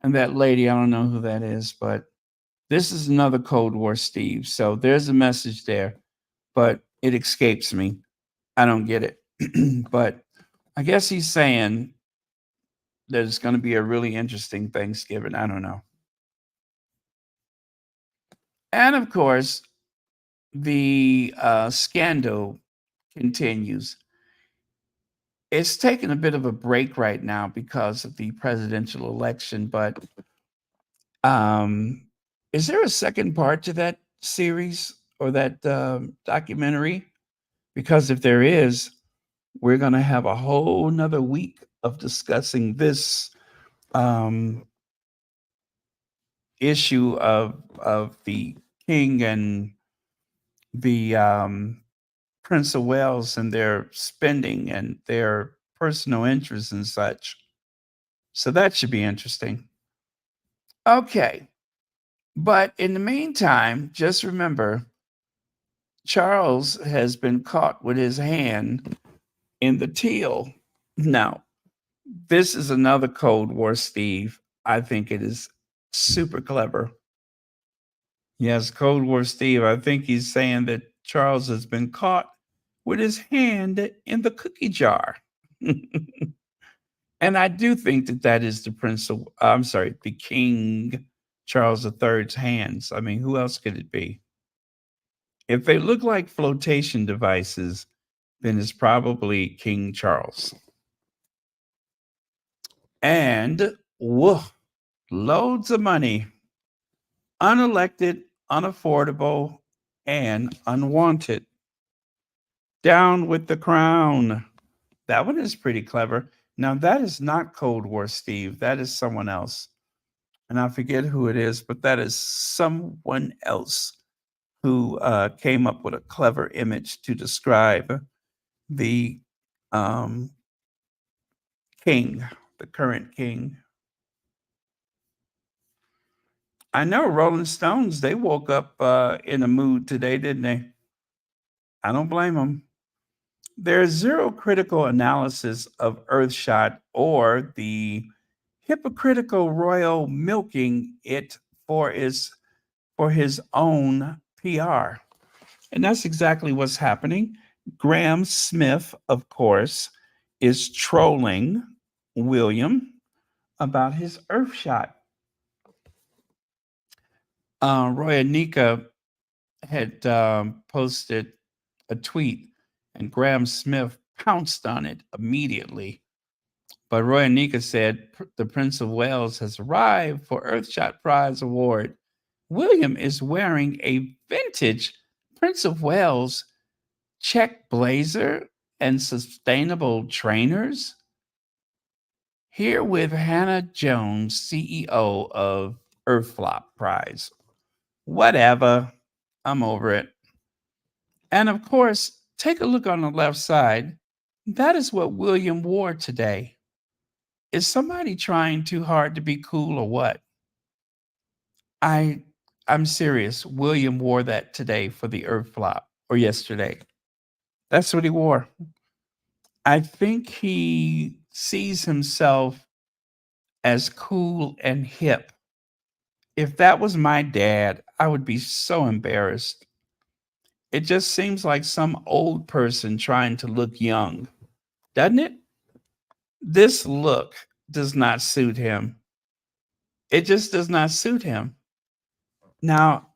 And that lady, I don't know who that is, but this is another Cold War Steve. So there's a message there, but it escapes me. I don't get it. But I guess he's saying that it's going to be a really interesting Thanksgiving. I don't know. And of course, the scandal continues. It's taken a bit of a break right now because of the presidential election, but is there a second part to that series or that documentary? Because if there is, we're going to have a whole nother week of discussing this um, issue of the king and the Prince of Wales and their spending and their personal interests and such. So that should be interesting. Okay. But in the meantime, just remember Charles has been caught with his hand in the till. Now, this is another Cold War, Steve. I think it is super clever. Yes, Cold War Steve. I think he's saying that Charles has been caught with his hand in the cookie jar. And I do think that that is the Prince of, I'm sorry, the King Charles III's hands. I mean, who else could it be? If they look like flotation devices, then it's probably King Charles. And whoa, loads of money, unelected, unaffordable, and unwanted. Down with the crown. That one is pretty clever. Now, that is not Cold War Steve. That is someone else. And I forget who it is, but that is someone else who came up with a clever image to describe the um, king, the current king. I know Rolling Stones, they woke up in a mood today, didn't they? I don't blame them. There's zero critical analysis of Earthshot or the hypocritical royal milking it for his own PR. And that's exactly what's happening. Graham Smith, of course, is trolling William about his Earthshot. Roy Anika had posted a tweet, and Graham Smith pounced on it immediately. But Roy Anika said the Prince of Wales has arrived for Earthshot Prize Award. William is wearing a vintage Prince of Wales check blazer and sustainable trainers. Here with Hannah Jones, CEO of Earthflop Prize. Whatever. I'm over it. And of course, take a look on the left side. That is what William wore today. Is somebody trying too hard to be cool or what? I I'm serious. William wore that today for the Earth flop or yesterday. That's what he wore. I think he sees himself as cool and hip. If that was my dad, I would be so embarrassed. It just seems like some old person trying to look young, doesn't it? This look does not suit him. It just does not suit him. Now,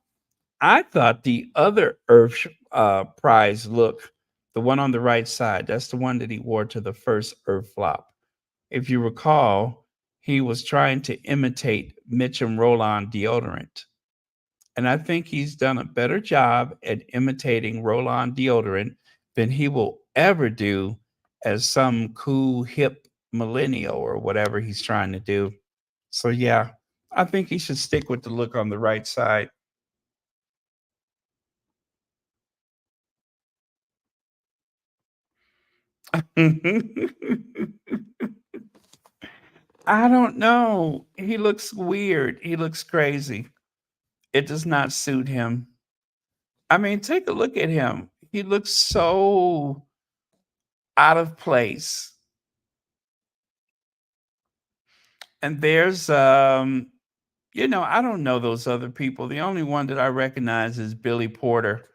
I thought the other Earth Prize look, the one on the right side, that's the one that he wore to the first Earth flop. If you recall, he was trying to imitate Mitchum Roll-On deodorant. And I think he's done a better job at imitating Roll-On deodorant than he will ever do as some cool, hip millennial or whatever he's trying to do. So, yeah, I think he should stick with the look on the right side. I don't know. He looks weird. He looks crazy. It does not suit him. I mean, take a look at him. He looks so out of place. And there's I don't know those other people. The only one that I recognize is Billy Porter.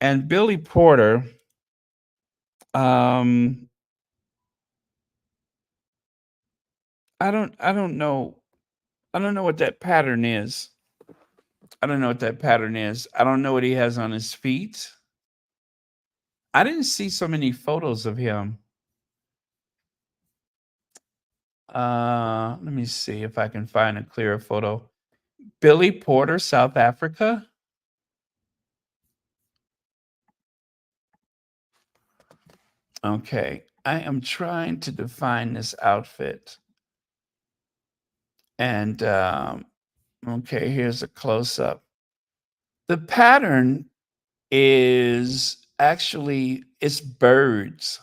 And Billy Porter, um, I don't know. I don't know what that pattern is. I don't know what that pattern is. I don't know what he has on his feet. I didn't see so many photos of him. Let me see if I can find a clearer photo. Billy Porter, South Africa. Okay. I am trying to define this outfit. And okay, here's a close up. The pattern is actually it's birds.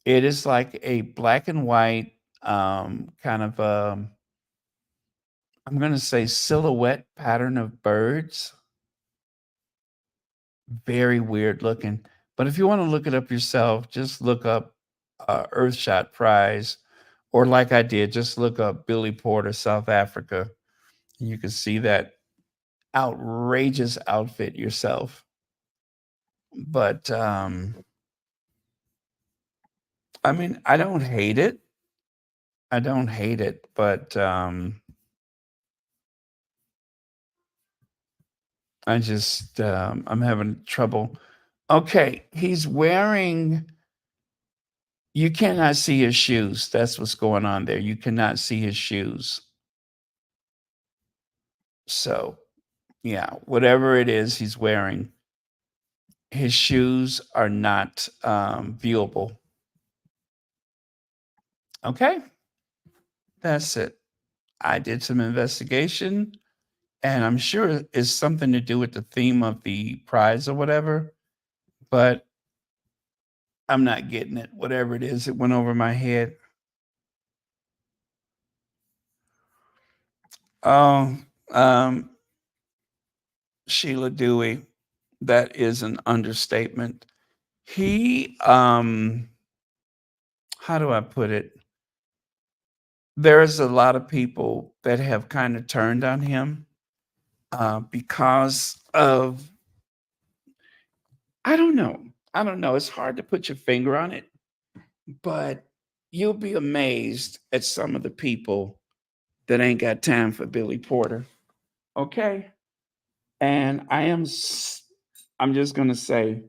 It is like a black and white kind of I'm going to say silhouette pattern of birds. Very weird looking. But if you want to look it up yourself, just look up Earthshot Prize, or like I did, just look up Billy Porter, South Africa. And you can see that outrageous outfit yourself. But I mean, I don't hate it. I don't hate it, but I'm having trouble. Okay, he's wearing you cannot see his shoes. That's what's going on there. You cannot see his shoes. So, yeah, whatever it is he's wearing, his shoes are not viewable. Okay, that's it. I did some investigation, and I'm sure it's something to do with the theme of the prize or whatever, but I'm not getting it. Whatever it is, it went over my head. Oh, um, Sheila Dewey, that is an understatement. He, how do I put it? There's a lot of people that have kind of turned on him because of, I don't know. I don't know. It's hard to put your finger on it, but you'll be amazed at some of the people that ain't got time for Billy Porter. Okay. And I'm just going to say,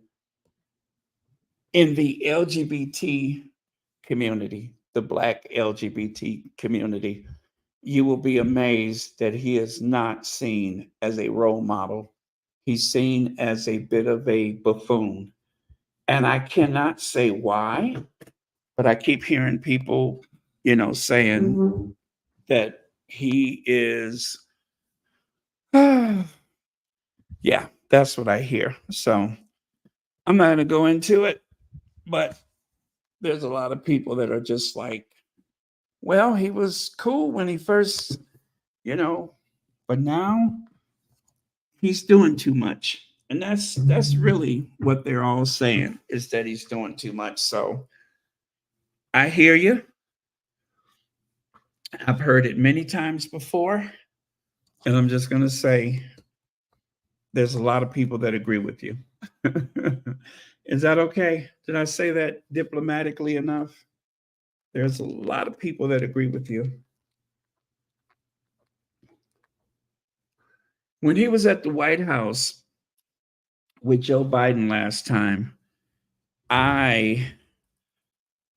in the LGBT community, the Black LGBT community, you will be amazed that he is not seen as a role model. He's seen as a bit of a buffoon. And I cannot say why, but I keep hearing people, saying that he is, yeah, that's what I hear. So I'm not going to go into it, but there's a lot of people that are just like, well, he was cool when he first, you know, but now he's doing too much. And that's really what they're all saying is that he's doing too much. So I hear you. I've heard it many times before. And I'm just going to say there's a lot of people that agree with you. Is that okay? Did I say that diplomatically enough? There's a lot of people that agree with you. When he was at the White House with Joe Biden last time, I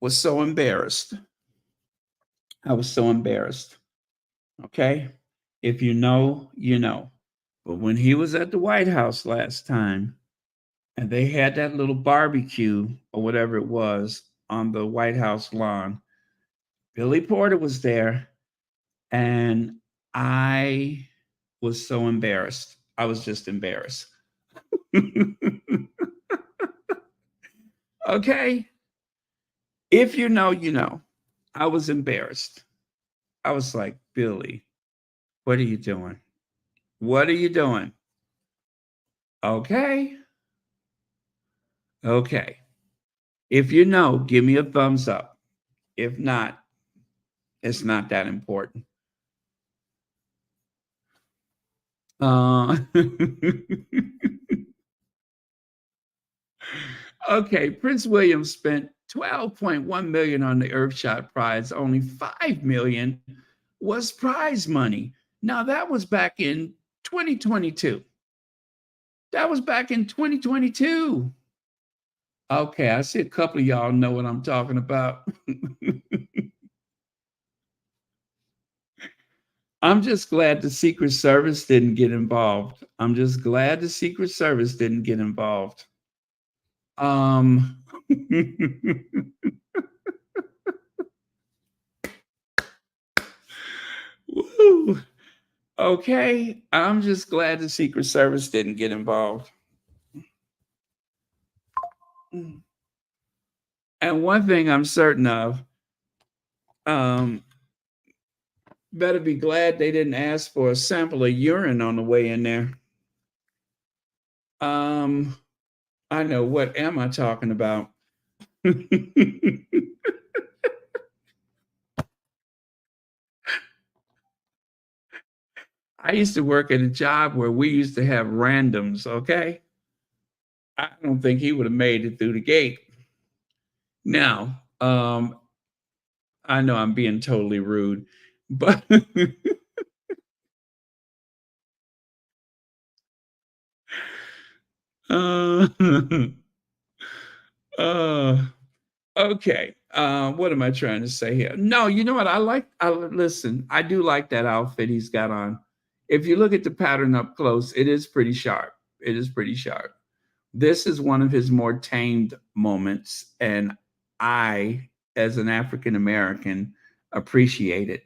was so embarrassed. I was so embarrassed. Okay. If you know, you know. But when he was at the White House last time and they had that little barbecue or whatever it was on the White House lawn, Billy Porter was there and I was so embarrassed. I was just embarrassed. Okay. If you know, you know. I was embarrassed. I was like, Billy, what are you doing? What are you doing? Okay. Okay. If you know, give me a thumbs up. If not, it's not that important. Uh, okay. Prince William spent 12.1 million on the Earthshot Prize. Only 5 million was prize money. Now that was back in 2022. That was back in 2022. Okay, I see a couple of y'all know what I'm talking about. I'm just glad the Secret Service didn't get involved. I'm just glad the Secret Service didn't get involved. Um, Woo. Okay, I'm just glad the Secret Service didn't get involved. And one thing I'm certain of, um, better be glad they didn't ask for a sample of urine on the way in there. Um, I know, what am I talking about? I used to work at a job where we used to have randoms, okay? I don't think he would have made it through the gate. Now, I know I'm being totally rude, but uh, uh, okay. What am I trying to say here? No, you know what? Listen, I do like that outfit he's got on. If you look at the pattern up close, it is pretty sharp. It is pretty sharp. This is one of his more tamed moments, and I, as an African American, appreciate it.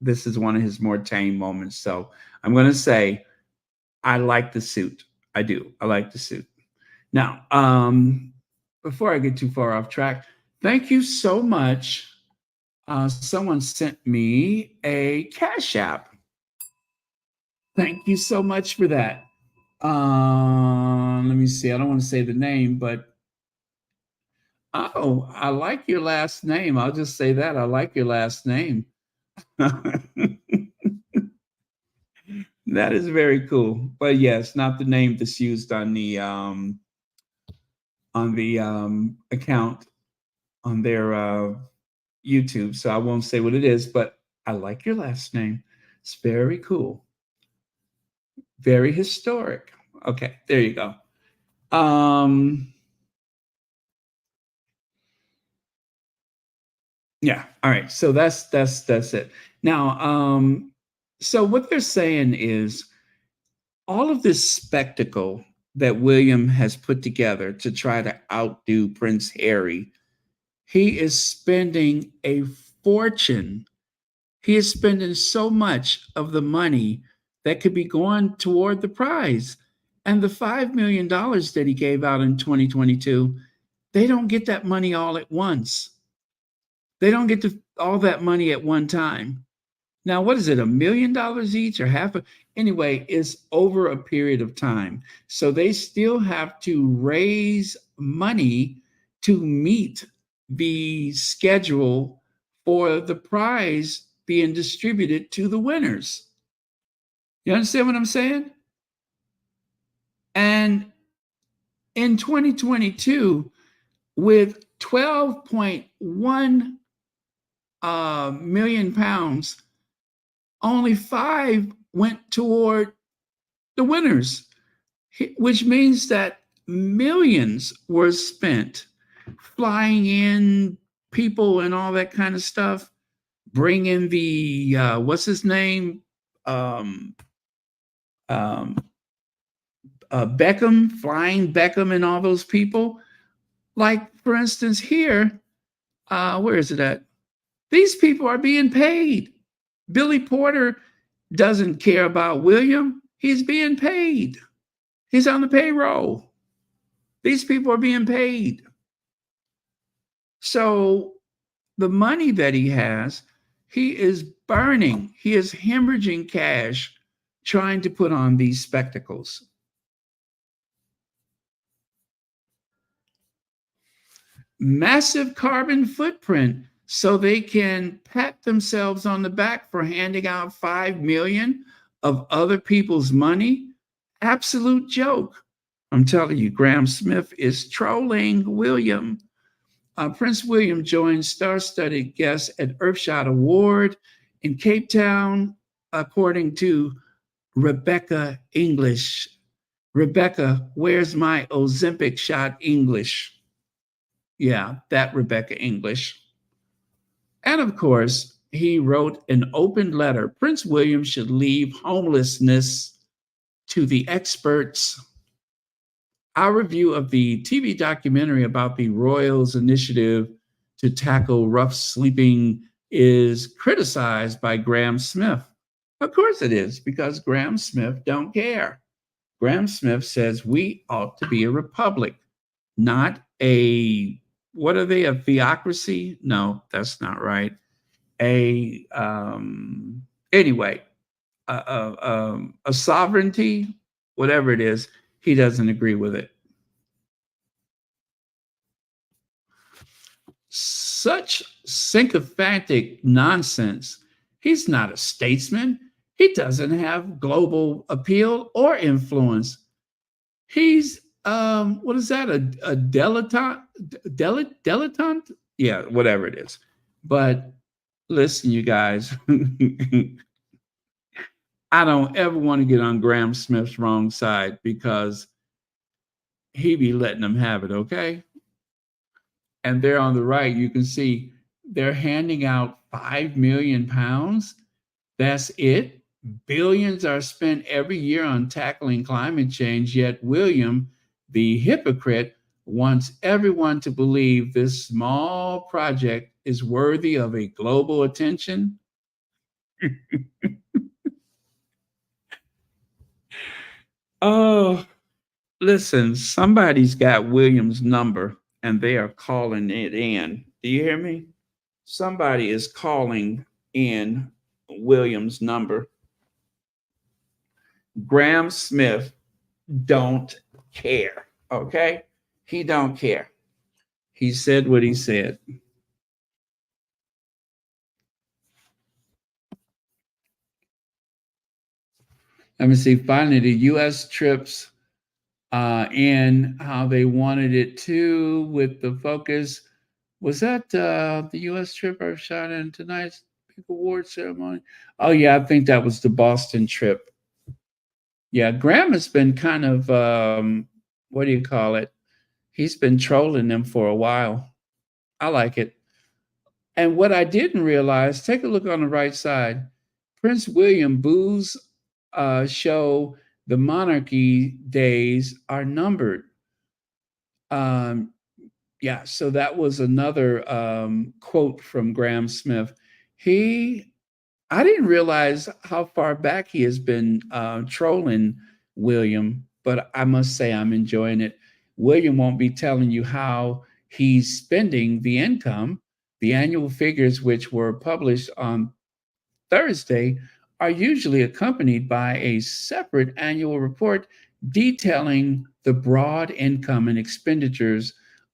This is one of his more tame moments. So I'm going to say I like the suit. I do. I like the suit. Now, before I get too far off track, thank you so much. Someone sent me a Cash App. Thank you so much for that. Let me see. I don't want to say the name, but oh, I like your last name. I'll just say that. I like your last name. That is very cool. But yes, not the name that's used on the account on their YouTube. So I won't say what it is, but I like your last name. It's very cool. Very historic. Okay, there you go. Yeah, all right. So that's it. Now, so what they're saying is all of this spectacle that William has put together to try to outdo Prince Harry, he is spending a fortune. He is spending so much of the money that could be going toward the prize. And the $5 million that he gave out in 2022, they don't get that money all at once. They don't get all that money at one time. Now, what is it, $1 million each or half a? Anyway, it's over a period of time. So they still have to raise money to meet the schedule for the prize being distributed to the winners. You understand what I'm saying? And in 2022, with 12.1 million pounds, only 5 went toward the winners, which means that millions were spent flying in people and all that kind of stuff, bringing the what's his name, um, um, Beckham, flying Beckham and all those people. Like for instance, here, where is it at? These people are being paid. Billy Porter doesn't care about William. He's being paid. He's on the payroll. These people are being paid. So the money that he has, he is burning, he is hemorrhaging cash trying to put on these spectacles. Massive carbon footprint so they can pat themselves on the back for handing out 5 million of other people's money. Absolute joke. I'm telling you, Graham Smith is trolling William. Prince William joined star-studded guests at Earthshot Award in Cape Town, according to Rebecca English. Rebecca, where's my Ozempic shot English? Yeah, that Rebecca English. And of course, he wrote an open letter. Prince William should leave homelessness to the experts. Our review of the TV documentary about the Royals' initiative to tackle rough sleeping is criticized by Graham Smith. Of course it is, because Graham Smith don't care. Graham Smith says we ought to be a republic, not a, what are they, a theocracy? No, that's not right. A anyway, a sovereignty, whatever it is, he doesn't agree with it. Such sycophantic nonsense. He's not a statesman. He doesn't have global appeal or influence. He's what is that? A dilettante? Dilettante? Yeah, whatever it is. But listen, you guys, I don't ever want to get on Graham Smith's wrong side because he be letting them have it, okay? And there on the right, you can see they're handing out £5 million. That's it. Billions are spent every year on tackling climate change, yet William, the hypocrite, wants everyone to believe this small project is worthy of a global attention. Oh, listen, somebody's got William's number and they are calling it in. Do you hear me? Somebody is calling in William's number. Graham Smith don't care. Okay? He don't care. He said what he said. Let me see. Finally, the U.S. trips in how they wanted it to, with the focus. Was that the U.S. trip I shot in tonight's big award ceremony? Oh, yeah, I think that was the Boston trip. Yeah, Graham has been kind of, what do you call it? He's been trolling them for a while. I like it. And what I didn't realize, take a look on the right side. Prince William Boo's show, The Monarchy Days Are Numbered. Um, yeah, so that was another quote from Graham Smith. He, I didn't realize how far back he has been trolling William, but I must say I'm enjoying it. William won't be telling you how he's spending the income. The annual figures, which were published on Thursday, are usually accompanied by a separate annual report detailing the broad income and expenditures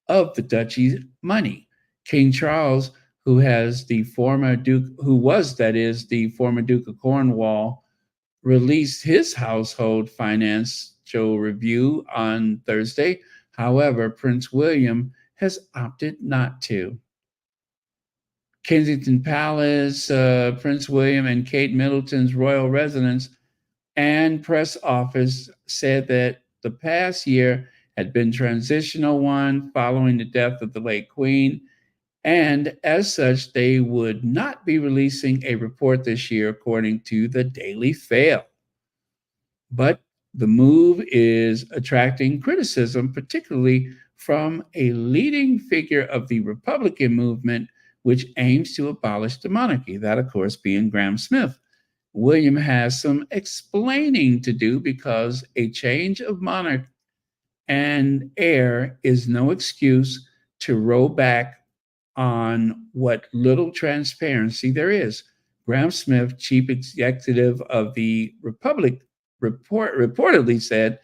of the duchy's money. King Charles, who was, that is, the former Duke of Cornwall, released his household financial review on Thursday. However, Prince William has opted not to. Kensington Palace, Prince William and Kate Middleton's royal residence and press office said that the past year had been transitional one following the death of the late Queen, and as such, they would not be releasing a report this year, according to the Daily Fail. But the move is attracting criticism, particularly from a leading figure of the Republican movement, which aims to abolish the monarchy. That, of course, being Graham Smith. William has some explaining to do because a change of monarch and heir is no excuse to roll back on what little transparency there is. Graham Smith, chief executive of the Republic, reportedly said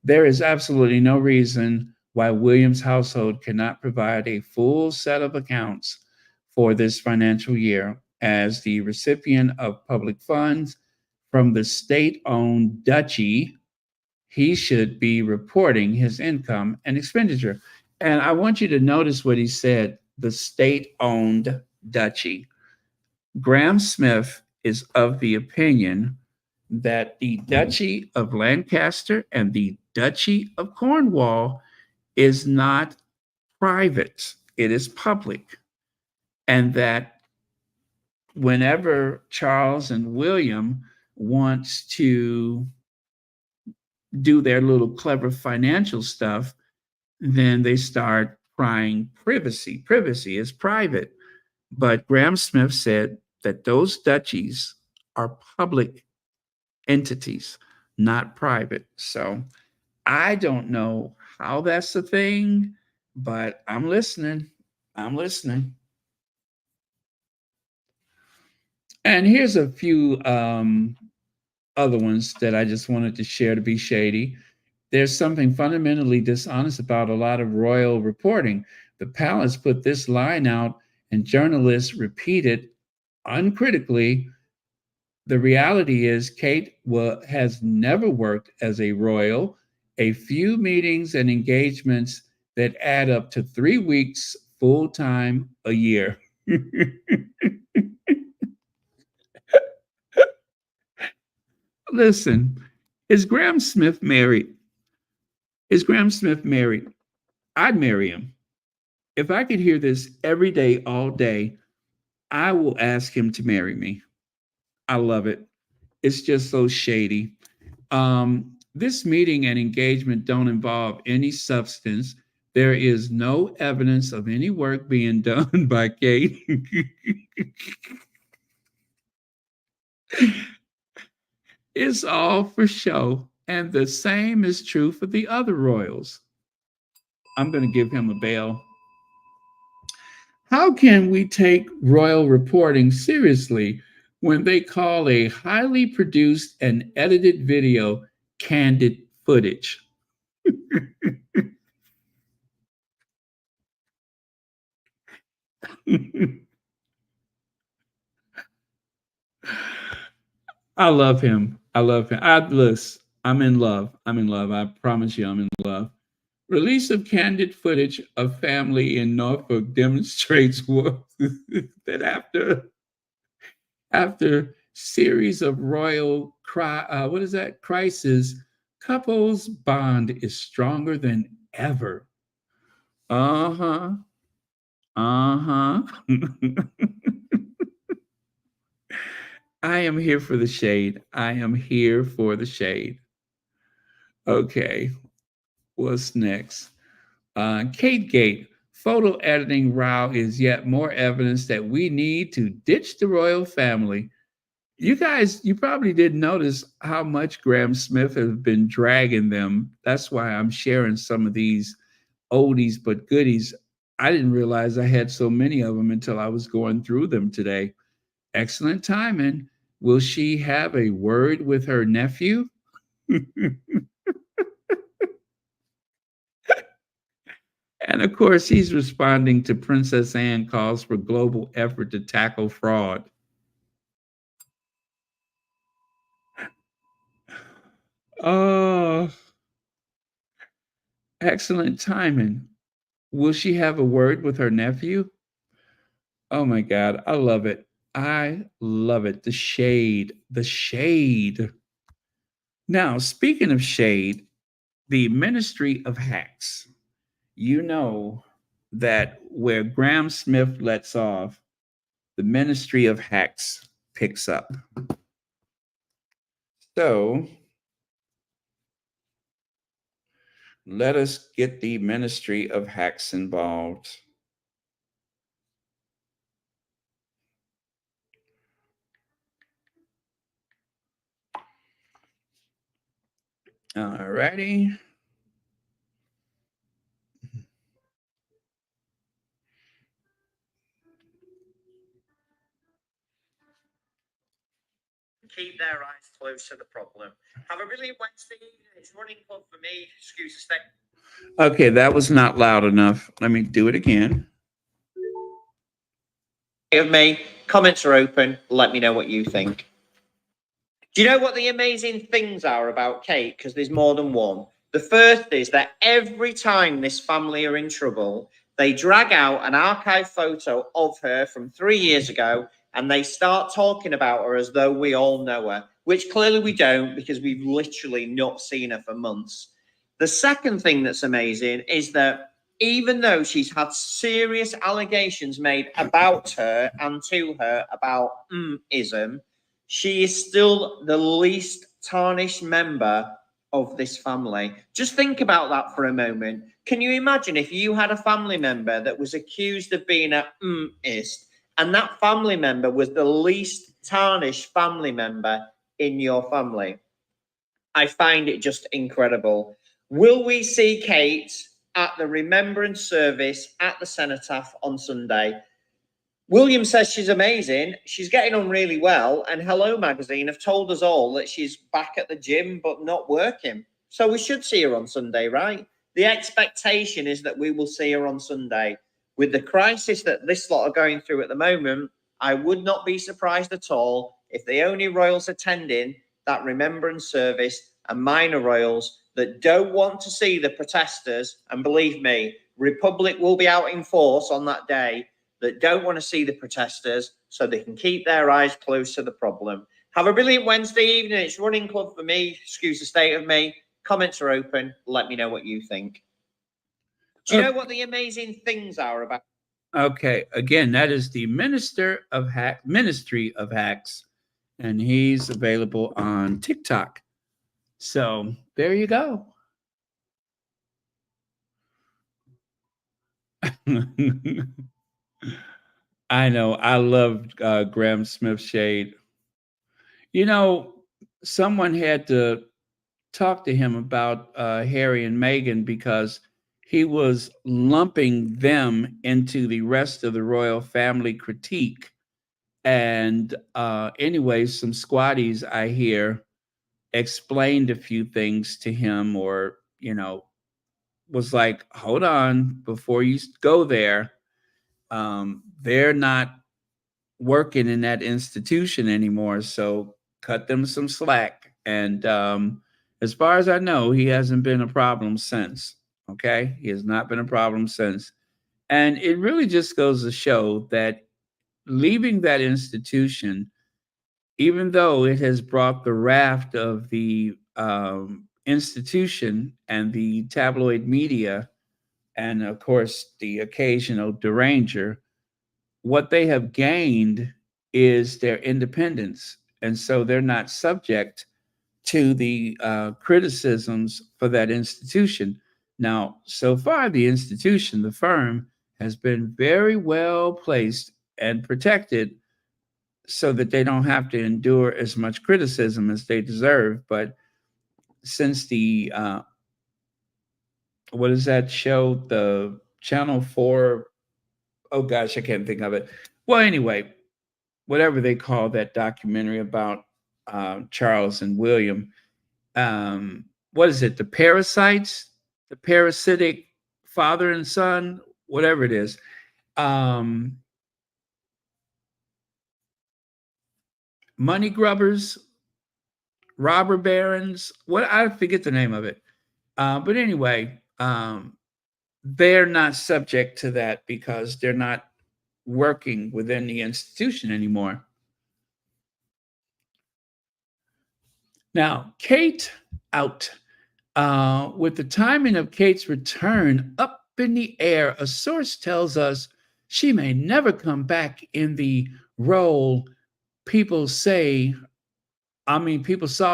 there is absolutely no reason why Williams' household cannot provide a full set of accounts for this financial year as the recipient of public funds from the state owned duchy. He should be reporting his income and expenditure. And I want you to notice what he said, the state owned duchy. Graham Smith is of the opinion that the Duchy of Lancaster and the Duchy of Cornwall is not private, it is public. And that whenever Charles and William wants to do their little clever financial stuff, then they start crying privacy. Privacy is private. But Graham Smith said that those duchies are public entities, not private. So I don't know how that's a thing, but I'm listening. I'm listening. And here's a few other ones that I just wanted to share to be shady. There's something fundamentally dishonest about a lot of royal reporting. The palace put this line out, and journalists repeat it uncritically. The reality is, Kate has never worked as a royal. A few meetings and engagements that add up to 3 weeks full time a year. Listen, is Graham Smith married? Is Graham Smith married? I'd marry him. If I could hear this every day, all day, I will ask him to marry me. I love it. It's just so shady. This meeting and engagement don't involve any substance. There is no evidence of any work being done by Kate. It's all for show. And the same is true for the other royals. I'm going to give him a bail. How can we take royal reporting seriously when they call a highly produced and edited video candid footage? I love him. I love him. I'm in love. I'm in love. I promise you, I'm in love. Release of candid footage of family in Norfolk demonstrates that after series of royal what is that crisis, couples bond is stronger than ever. Uh-huh. Uh-huh. I am here for the shade. I am here for the shade. Okay, what's next? Kate Gate. Photo editing row is yet more evidence that we need to ditch the royal family. You guys, you probably didn't notice how much Graham Smith has been dragging them. That's why I'm sharing some of these oldies but goodies. I didn't realize I had so many of them until I was going through them today. Excellent timing. Will she have a word with her nephew? And of course, he's responding to Princess Anne calls for global effort to tackle fraud. Oh, excellent timing. Will she have a word with her nephew? Oh my God, I love it. I love it. The shade, the shade. Now, speaking of shade, the Ministry of Hacks. You know that where Graham Smith lets off, the Ministry of Hacks picks up. So let us get the Ministry of Hacks involved. All righty. Keep their eyes close to the problem. Have a brilliant Wednesday evening. It's running club for me. Excuse the spec. Okay, that was not loud enough. Let me do it again. Of me, comments are open. Let me know what you think. Do you know what the amazing things are about Kate? Because there's more than one. The first is that every time this family are in trouble, they drag out an archive photo of her from 3 years ago and they start talking about her as though we all know her, which clearly we don't because we've literally not seen her for months. The second thing that's amazing is that even though she's had serious allegations made about her and to her about ism, she is still the least tarnished member of this family. Just think about that for a moment. Can you imagine if you had a family member that was accused of being a ist, and that family member was the least tarnished family member in your family? I find it just incredible. Will we see Kate at the remembrance service at the Cenotaph on Sunday? William says she's amazing. She's getting on really well. And Hello Magazine have told us all that she's back at the gym, but not working. So we should see her on Sunday, right? The expectation is that we will see her on Sunday. With the crisis that this lot are going through at the moment, I would not be surprised at all if the only royals attending that remembrance service are minor royals that don't want to see the protesters. And believe me, Republic will be out in force on that day, that don't want to see the protesters so they can keep their eyes close to the problem. Have a brilliant Wednesday evening. It's running club for me. Excuse the state of me. Comments are open. Let me know what you think. Do you know what the amazing things are about? Okay, again, that is the Ministry of Hacks, and he's available on TikTok. So there you go. I know. I love Graham Smith Shade. You know, someone had to talk to him about Harry and Meghan because he was lumping them into the rest of the royal family critique. And anyways, some squatties I hear explained a few things to him, or, was like, hold on, before you go there. They're not working in that institution anymore, so cut them some slack. And as far as I know, he hasn't been a problem since. Okay, he has not been a problem since. And it really just goes to show that leaving that institution, even though it has brought the raft of the institution and the tabloid media, and of course the occasional deranger, what they have gained is their independence. And so they're not subject to the criticisms for that institution. Now, so far, the institution, the firm, has been very well placed and protected so that they don't have to endure as much criticism as they deserve. But since the, what is that show? The Channel 4, oh gosh, I can't think of it. Well, anyway, whatever they call that documentary about Charles and William. What is it? The Parasites, the parasitic father and son, whatever it is. Money grubbers, robber barons. What, I forget the name of it. But anyway, they're not subject to that because they're not working within the institution anymore. Now, Kate out. With the timing of Kate's return up in the air, a source tells us she may never come back in the role people saw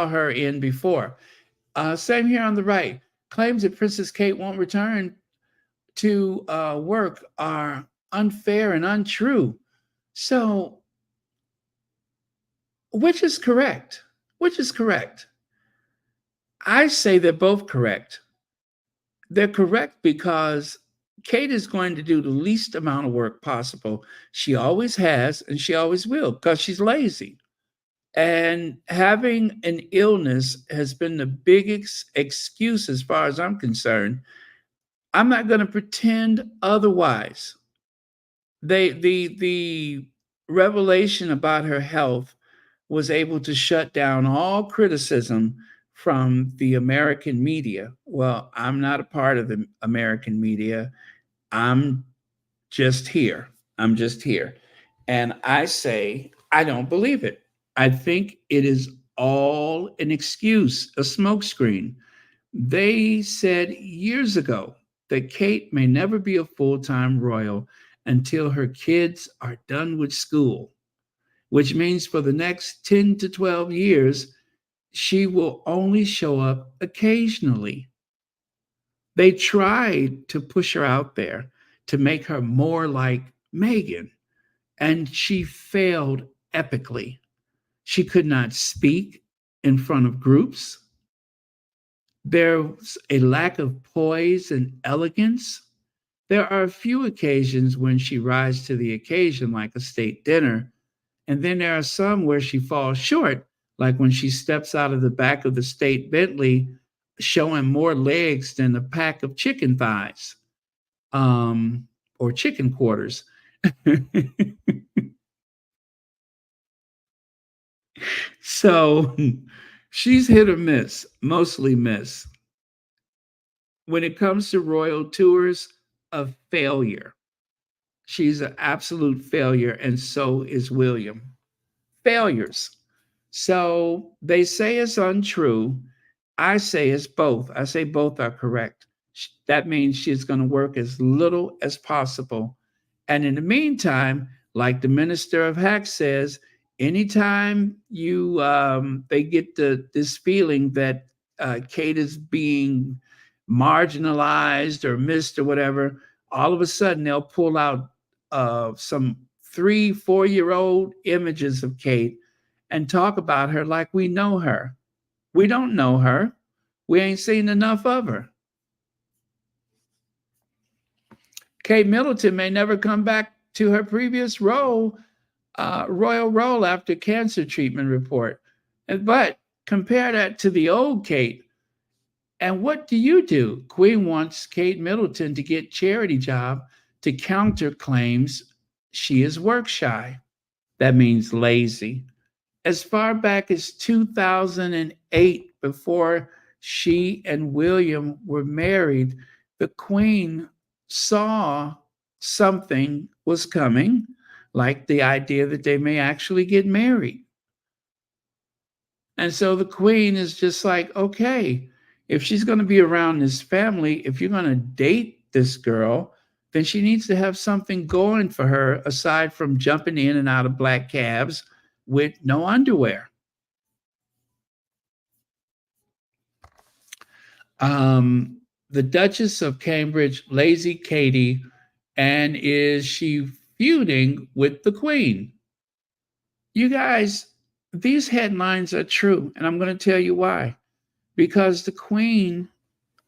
her in before. Same here on the right. Claims that Princess Kate won't return to work are unfair and untrue. So, which is correct? Which is correct? I say they're both correct. They're correct because Kate is going to do the least amount of work possible. She always has, and she always will, because she's lazy. And having an illness has been the biggest excuse as far as I'm concerned. I'm not going to pretend otherwise. The revelation about her health was able to shut down all criticism from the American media. Well, I'm not a part of the American media. I'm just here. I'm just here. And I say, I don't believe it. I think it is all an excuse, a smokescreen. They said years ago that Kate may never be a full-time royal until her kids are done with school, which means for the next 10 to 12 years, she will only show up occasionally. They tried to push her out there to make her more like Meghan, and she failed epically. She could not speak in front of groups. There's a lack of poise and elegance. There are a few occasions when she rises to the occasion, like a state dinner, and then there are some where she falls short, like when she steps out of the back of the state Bentley, showing more legs than a pack of chicken thighs, or chicken quarters. So she's hit or miss, mostly miss. When it comes to royal tours, a failure. She's an absolute failure, and so is William. Failures. So they say it's untrue. I say it's both. I say both are correct. That means she's going to work as little as possible. And in the meantime, like the minister of Hack says, anytime they get this feeling that Kate is being marginalized or missed or whatever, all of a sudden they'll pull out some 3, 4-year-old images of Kate and talk about her like we know her. We don't know her. We ain't seen enough of her. Kate Middleton may never come back to her previous royal role after cancer treatment report. But compare that to the old Kate. And what do? Queen wants Kate Middleton to get charity job to counter claims she is work shy. That means lazy. As far back as 2008, before she and William were married, the Queen saw something was coming, like the idea that they may actually get married. And so the Queen is just like, okay, if she's going to be around this family, if you're going to date this girl, then she needs to have something going for her aside from jumping in and out of black cabs with no underwear. The Duchess of Cambridge, Lazy Katie, and is she feuding with the Queen? You guys, these headlines are true, and I'm going to tell you why. Because the Queen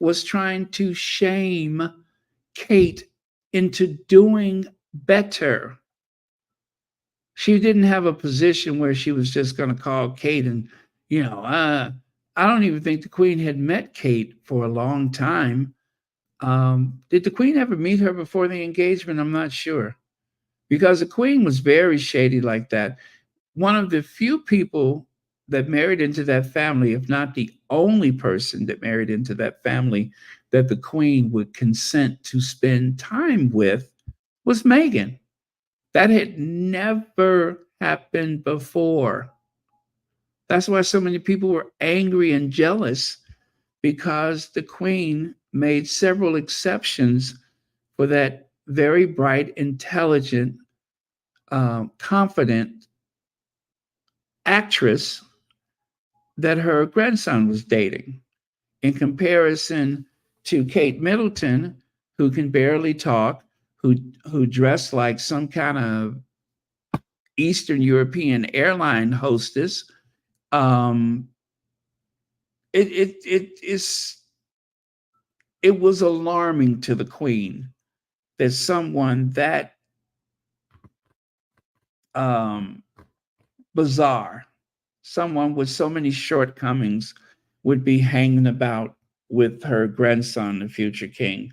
was trying to shame Kate into doing better. She didn't have a position where she was just going to call Kate and, I don't even think the Queen had met Kate for a long time. Did the Queen ever meet her before the engagement? I'm not sure. Because the Queen was very shady like that. One of the few people that married into that family, if not the only person that married into that family that the Queen would consent to spend time with, was Meghan. That had never happened before. That's why so many people were angry and jealous, because the Queen made several exceptions for that very bright, intelligent, confident actress that her grandson was dating, in comparison to Kate Middleton, who can barely talk, who dressed like some kind of Eastern European airline hostess. It was alarming to the Queen that someone that bizarre, someone with so many shortcomings, would be hanging about with her grandson, the future king.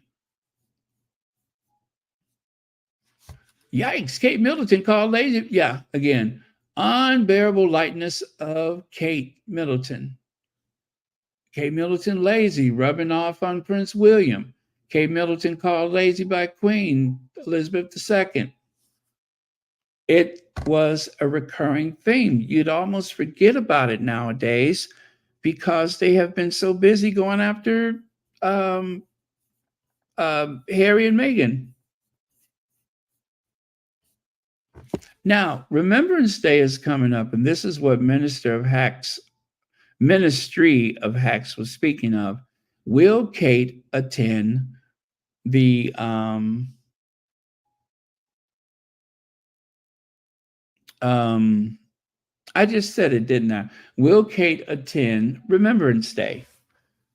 Yikes, Kate Middleton called lazy. Yeah, again, unbearable lightness of Kate Middleton. Kate Middleton lazy, rubbing off on Prince William. Kate Middleton called lazy by Queen Elizabeth II. It was a recurring theme. You'd almost forget about it nowadays because they have been so busy going after Harry and Meghan. Now, Remembrance Day is coming up, and this is what Minister of Hacks Ministry of Hacks was speaking of. Will Kate attend the I just said it, didn't I? Will Kate attend Remembrance Day?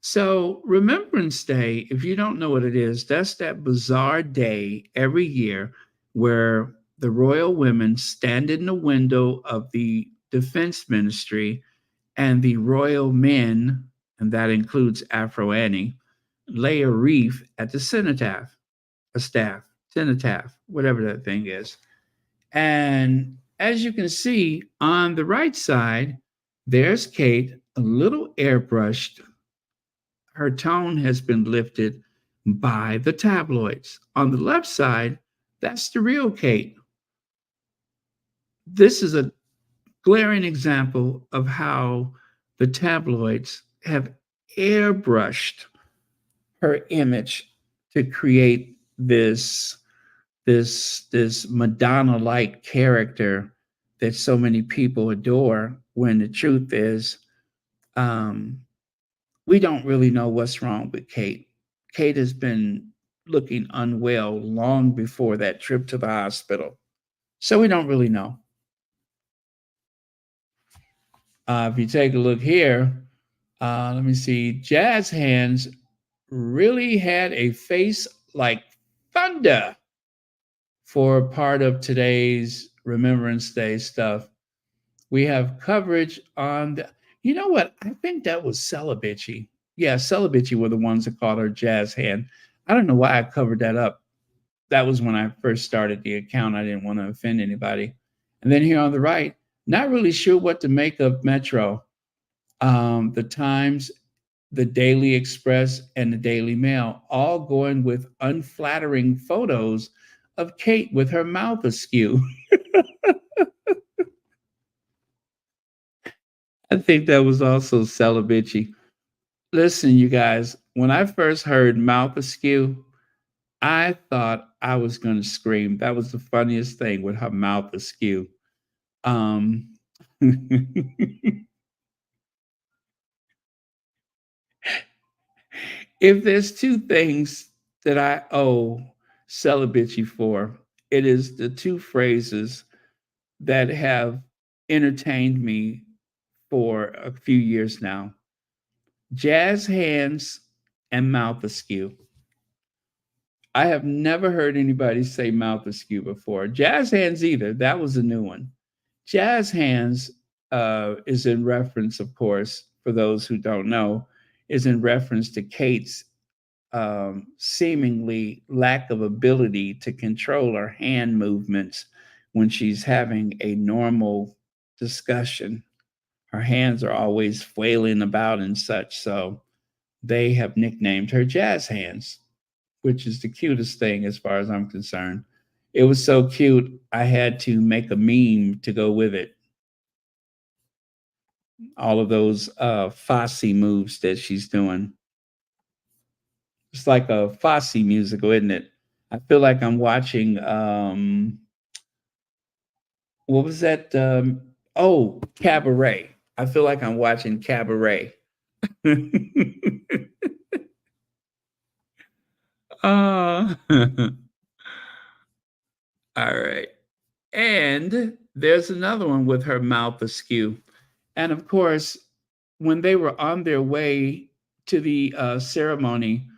So, Remembrance Day, if you don't know what it is, that's that bizarre day every year where the royal women stand in the window of the defense ministry and the royal men, and that includes Afro Annie, lay a wreath at the cenotaph, a staff, cenotaph, whatever that thing is. And as you can see on the right side, there's Kate, a little airbrushed. Her tone has been lifted by the tabloids. On the left side, that's the real Kate. This is a glaring example of how the tabloids have airbrushed her image to create this Madonna-like character that so many people adore, when the truth is, um, we don't really know what's wrong with Kate. Kate has been looking unwell long before that trip to the hospital. So we don't really know. If you take a look here, let me see. Jazz Hands really had a face like thunder for part of today's Remembrance Day stuff. We have coverage on the, you know what? I think that was Celibici. Yeah, Celibici were the ones that called her Jazz Hand. I don't know why I covered that up. That was when I first started the account. I didn't want to offend anybody. And then here on the right, not really sure what to make of Metro, the Times, the Daily Express, and the Daily Mail, all going with unflattering photos of Kate with her mouth askew. I think that was also Celibici. Listen, you guys, when I first heard mouth askew, I thought I was going to scream. That was the funniest thing, with her mouth askew. Um, if there's two things that I owe Celibici for, it is the two phrases that have entertained me for a few years now: jazz hands and mouth askew. I have never heard anybody say mouth askew before. Jazz hands either. That was a new one. Jazz hands is in reference, of course, for those who don't know, is in reference to Kate's seemingly lack of ability to control her hand movements when she's having a normal discussion. Her hands are always flailing about and such. So they have nicknamed her Jazz Hands, which is the cutest thing as far as I'm concerned. It was so cute, I had to make a meme to go with it. All of those Fosse moves that she's doing. It's like a Fosse musical, isn't it? I feel like I'm watching what was that? Oh, Cabaret. I feel like I'm watching Cabaret. uh, all right. And there's another one with her mouth askew. And of course, when they were on their way to the ceremony,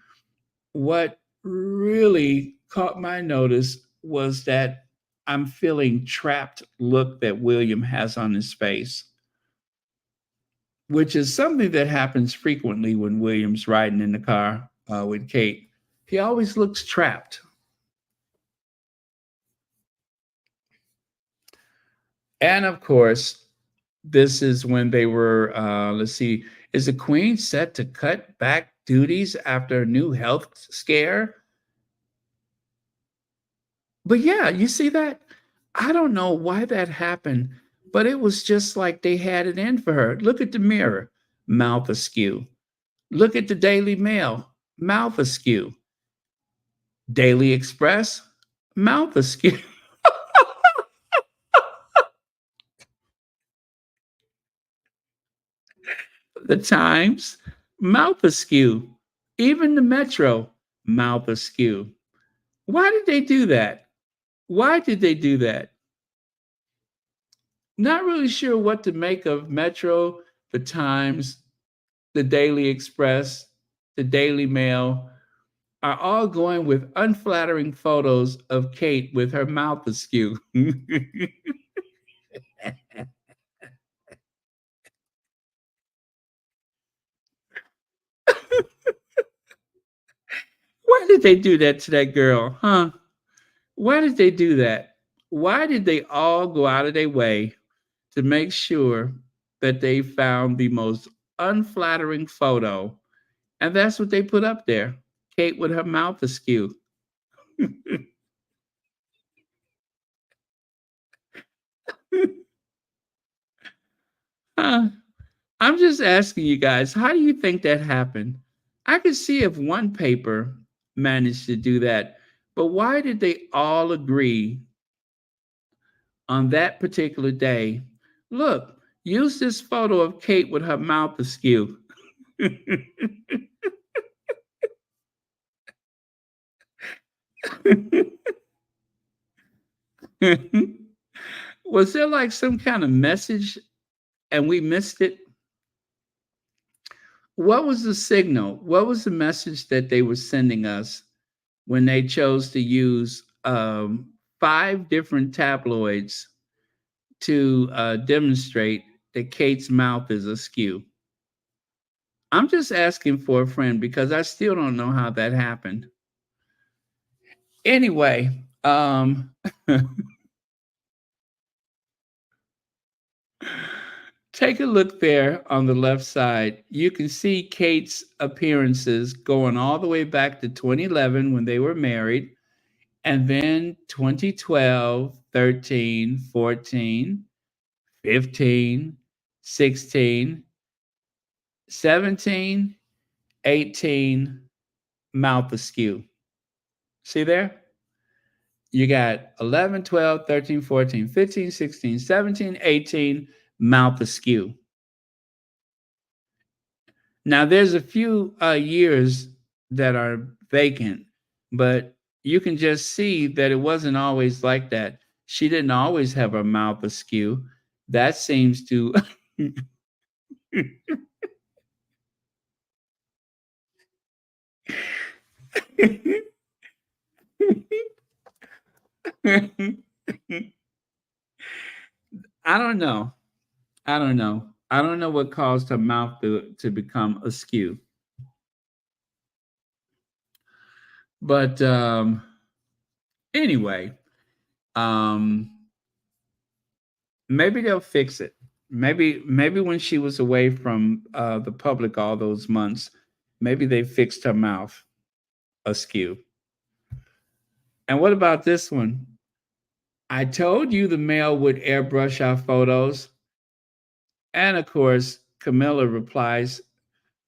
what really caught my notice was that I'm feeling trapped look that William has on his face, which is something that happens frequently when William's riding in the car with Kate. He always looks trapped. And of course, this is when they were, let's see, is the Queen set to cut back duties after a new health scare? But yeah, you see that? I don't know why that happened, but it was just like they had it in for her. Look at the Mirror, mouth askew. Look at the Daily Mail, mouth askew. Daily Express, mouth askew. The Times, mouth askew. Even the Metro, mouth askew. Why did they do that? Why did they do that? Not really sure what to make of Metro, the Times, the Daily Express, the Daily Mail are all going with unflattering photos of Kate with her mouth askew. Why did they do that to that girl, huh? Why did they do that? Why did they all go out of their way to make sure that they found the most unflattering photo? And that's what they put up there. Kate with her mouth askew. Huh? I'm just asking you guys, how do you think that happened? I could see if one paper managed to do that, but why did they all agree on that particular day? Look, use this photo of Kate with her mouth askew. Was there like some kind of message and we missed it? What was the signal? What was the message that they were sending us when they chose to use five different tabloids to demonstrate that Kate's mouth is askew? I'm just asking for a friend because I still don't know how that happened. Anyway, take a look there on the left side. You can see Kate's appearances going all the way back to 2011 when they were married, and then 2012, 13, 14, 15, 16, 17, 18, mouth askew. See there? You got 11, 12, 13, 14, 15, 16, 17, 18, mouth askew. Now, there's a few years that are vacant, but you can just see that it wasn't always like that. She didn't always have her mouth askew. That seems to. I don't know. I don't know. I don't know what caused her mouth to become askew. But anyway, um, maybe they'll fix it. Maybe when she was away from the public all those months, maybe they fixed her mouth askew. And what about this one? I told you the mail would airbrush our photos. And of course, Camilla replies,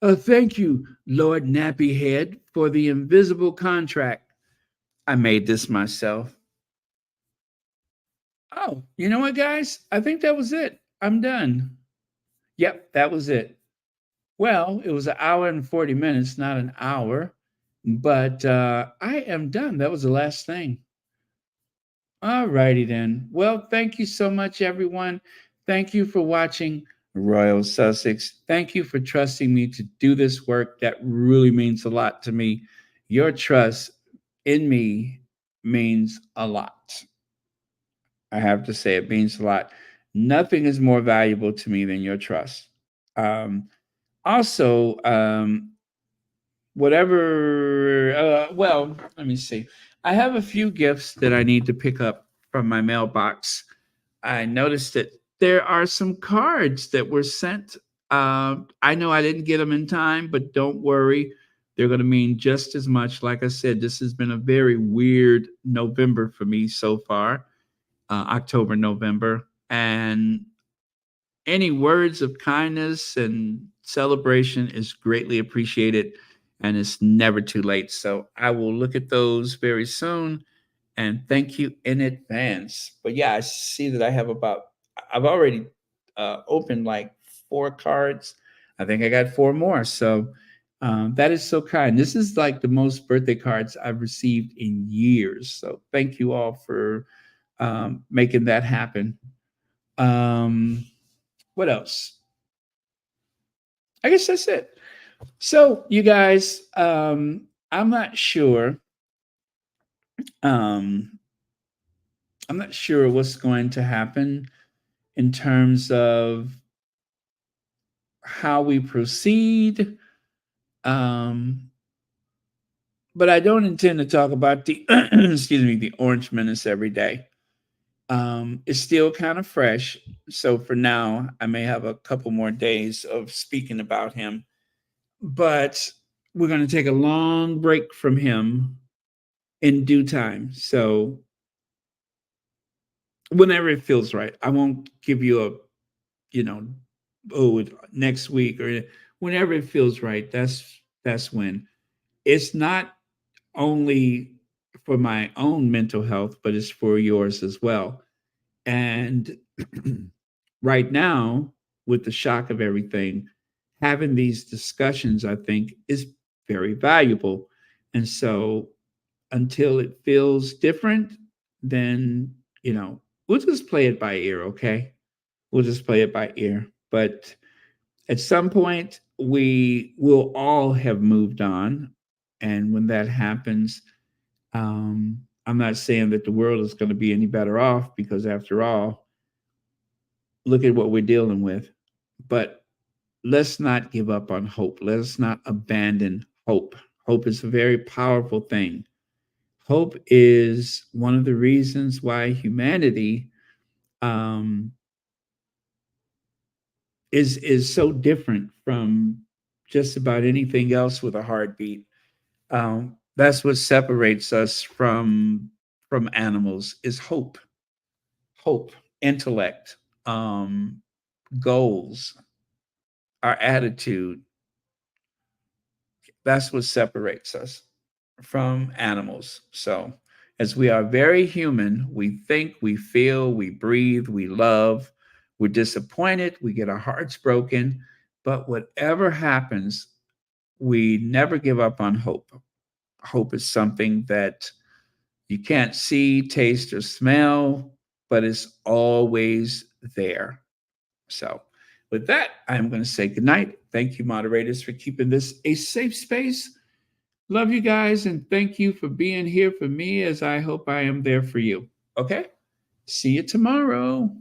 thank you, Lord Nappyhead, for the invisible contract. I made this myself. Oh, you know what, guys? I think that was it. I'm done. Yep, that was it. Well, it was an hour and 40 minutes, not an hour, but I am done. That was the last thing. All righty then. Well, thank you so much, everyone. Thank you for watching Royal Sussex. Thank you for trusting me to do this work. That really means a lot to me. Your trust in me means a lot. I have to say, it means a lot. Nothing is more valuable to me than your trust. Also, whatever, well, let me see. I have a few gifts that I need to pick up from my mailbox. I noticed that there are some cards that were sent. I know I didn't get them in time, but don't worry. They're going to mean just as much. Like I said, this has been a very weird November for me so far, October, November. And any words of kindness and celebration is greatly appreciated, and it's never too late. So I will look at those very soon and thank you in advance. But yeah, I see that I've already opened like 4 cards. I think I got 4 more. So that is so kind. This is like the most birthday cards I've received in years. So thank you all for making that happen. What else? I guess that's it. So you guys, I'm not sure. Um, I'm not sure what's going to happen in terms of how we proceed. Um, but I don't intend to talk about the excuse me, the Orange Menace every day. It's still kind of fresh, so for now, I may have a couple more days of speaking about him. But we're going to take a long break from him in due time. So whenever it feels right, I won't give you a, you know, oh, next week or whenever it feels right. That's when. It's not only for my own mental health, but it's for yours as well. And right now, with the shock of everything, having these discussions, I think, is very valuable. And so until it feels different, then, we'll just play it by ear, okay? We'll just play it by ear. But at some point, we will all have moved on. And when that happens, I'm not saying that the world is going to be any better off because, after all, look at what we're dealing with. But let's not give up on hope. Let's not abandon hope. Hope is a very powerful thing. Hope is one of the reasons why humanity um, is so different from just about anything else with a heartbeat. That's what separates us from animals is hope, hope, intellect, goals, our attitude. That's what separates us from animals. So, as we are very human, we think, we feel, we breathe, we love, we're disappointed, we get our hearts broken. But whatever happens, we never give up on hope. Hope is something that you can't see, taste, or smell, but it's always there. So, with that, I'm going to say goodnight. Thank you, moderators, for keeping this a safe space. Love you guys, and thank you for being here for me as I hope I am there for you. Okay? See you tomorrow.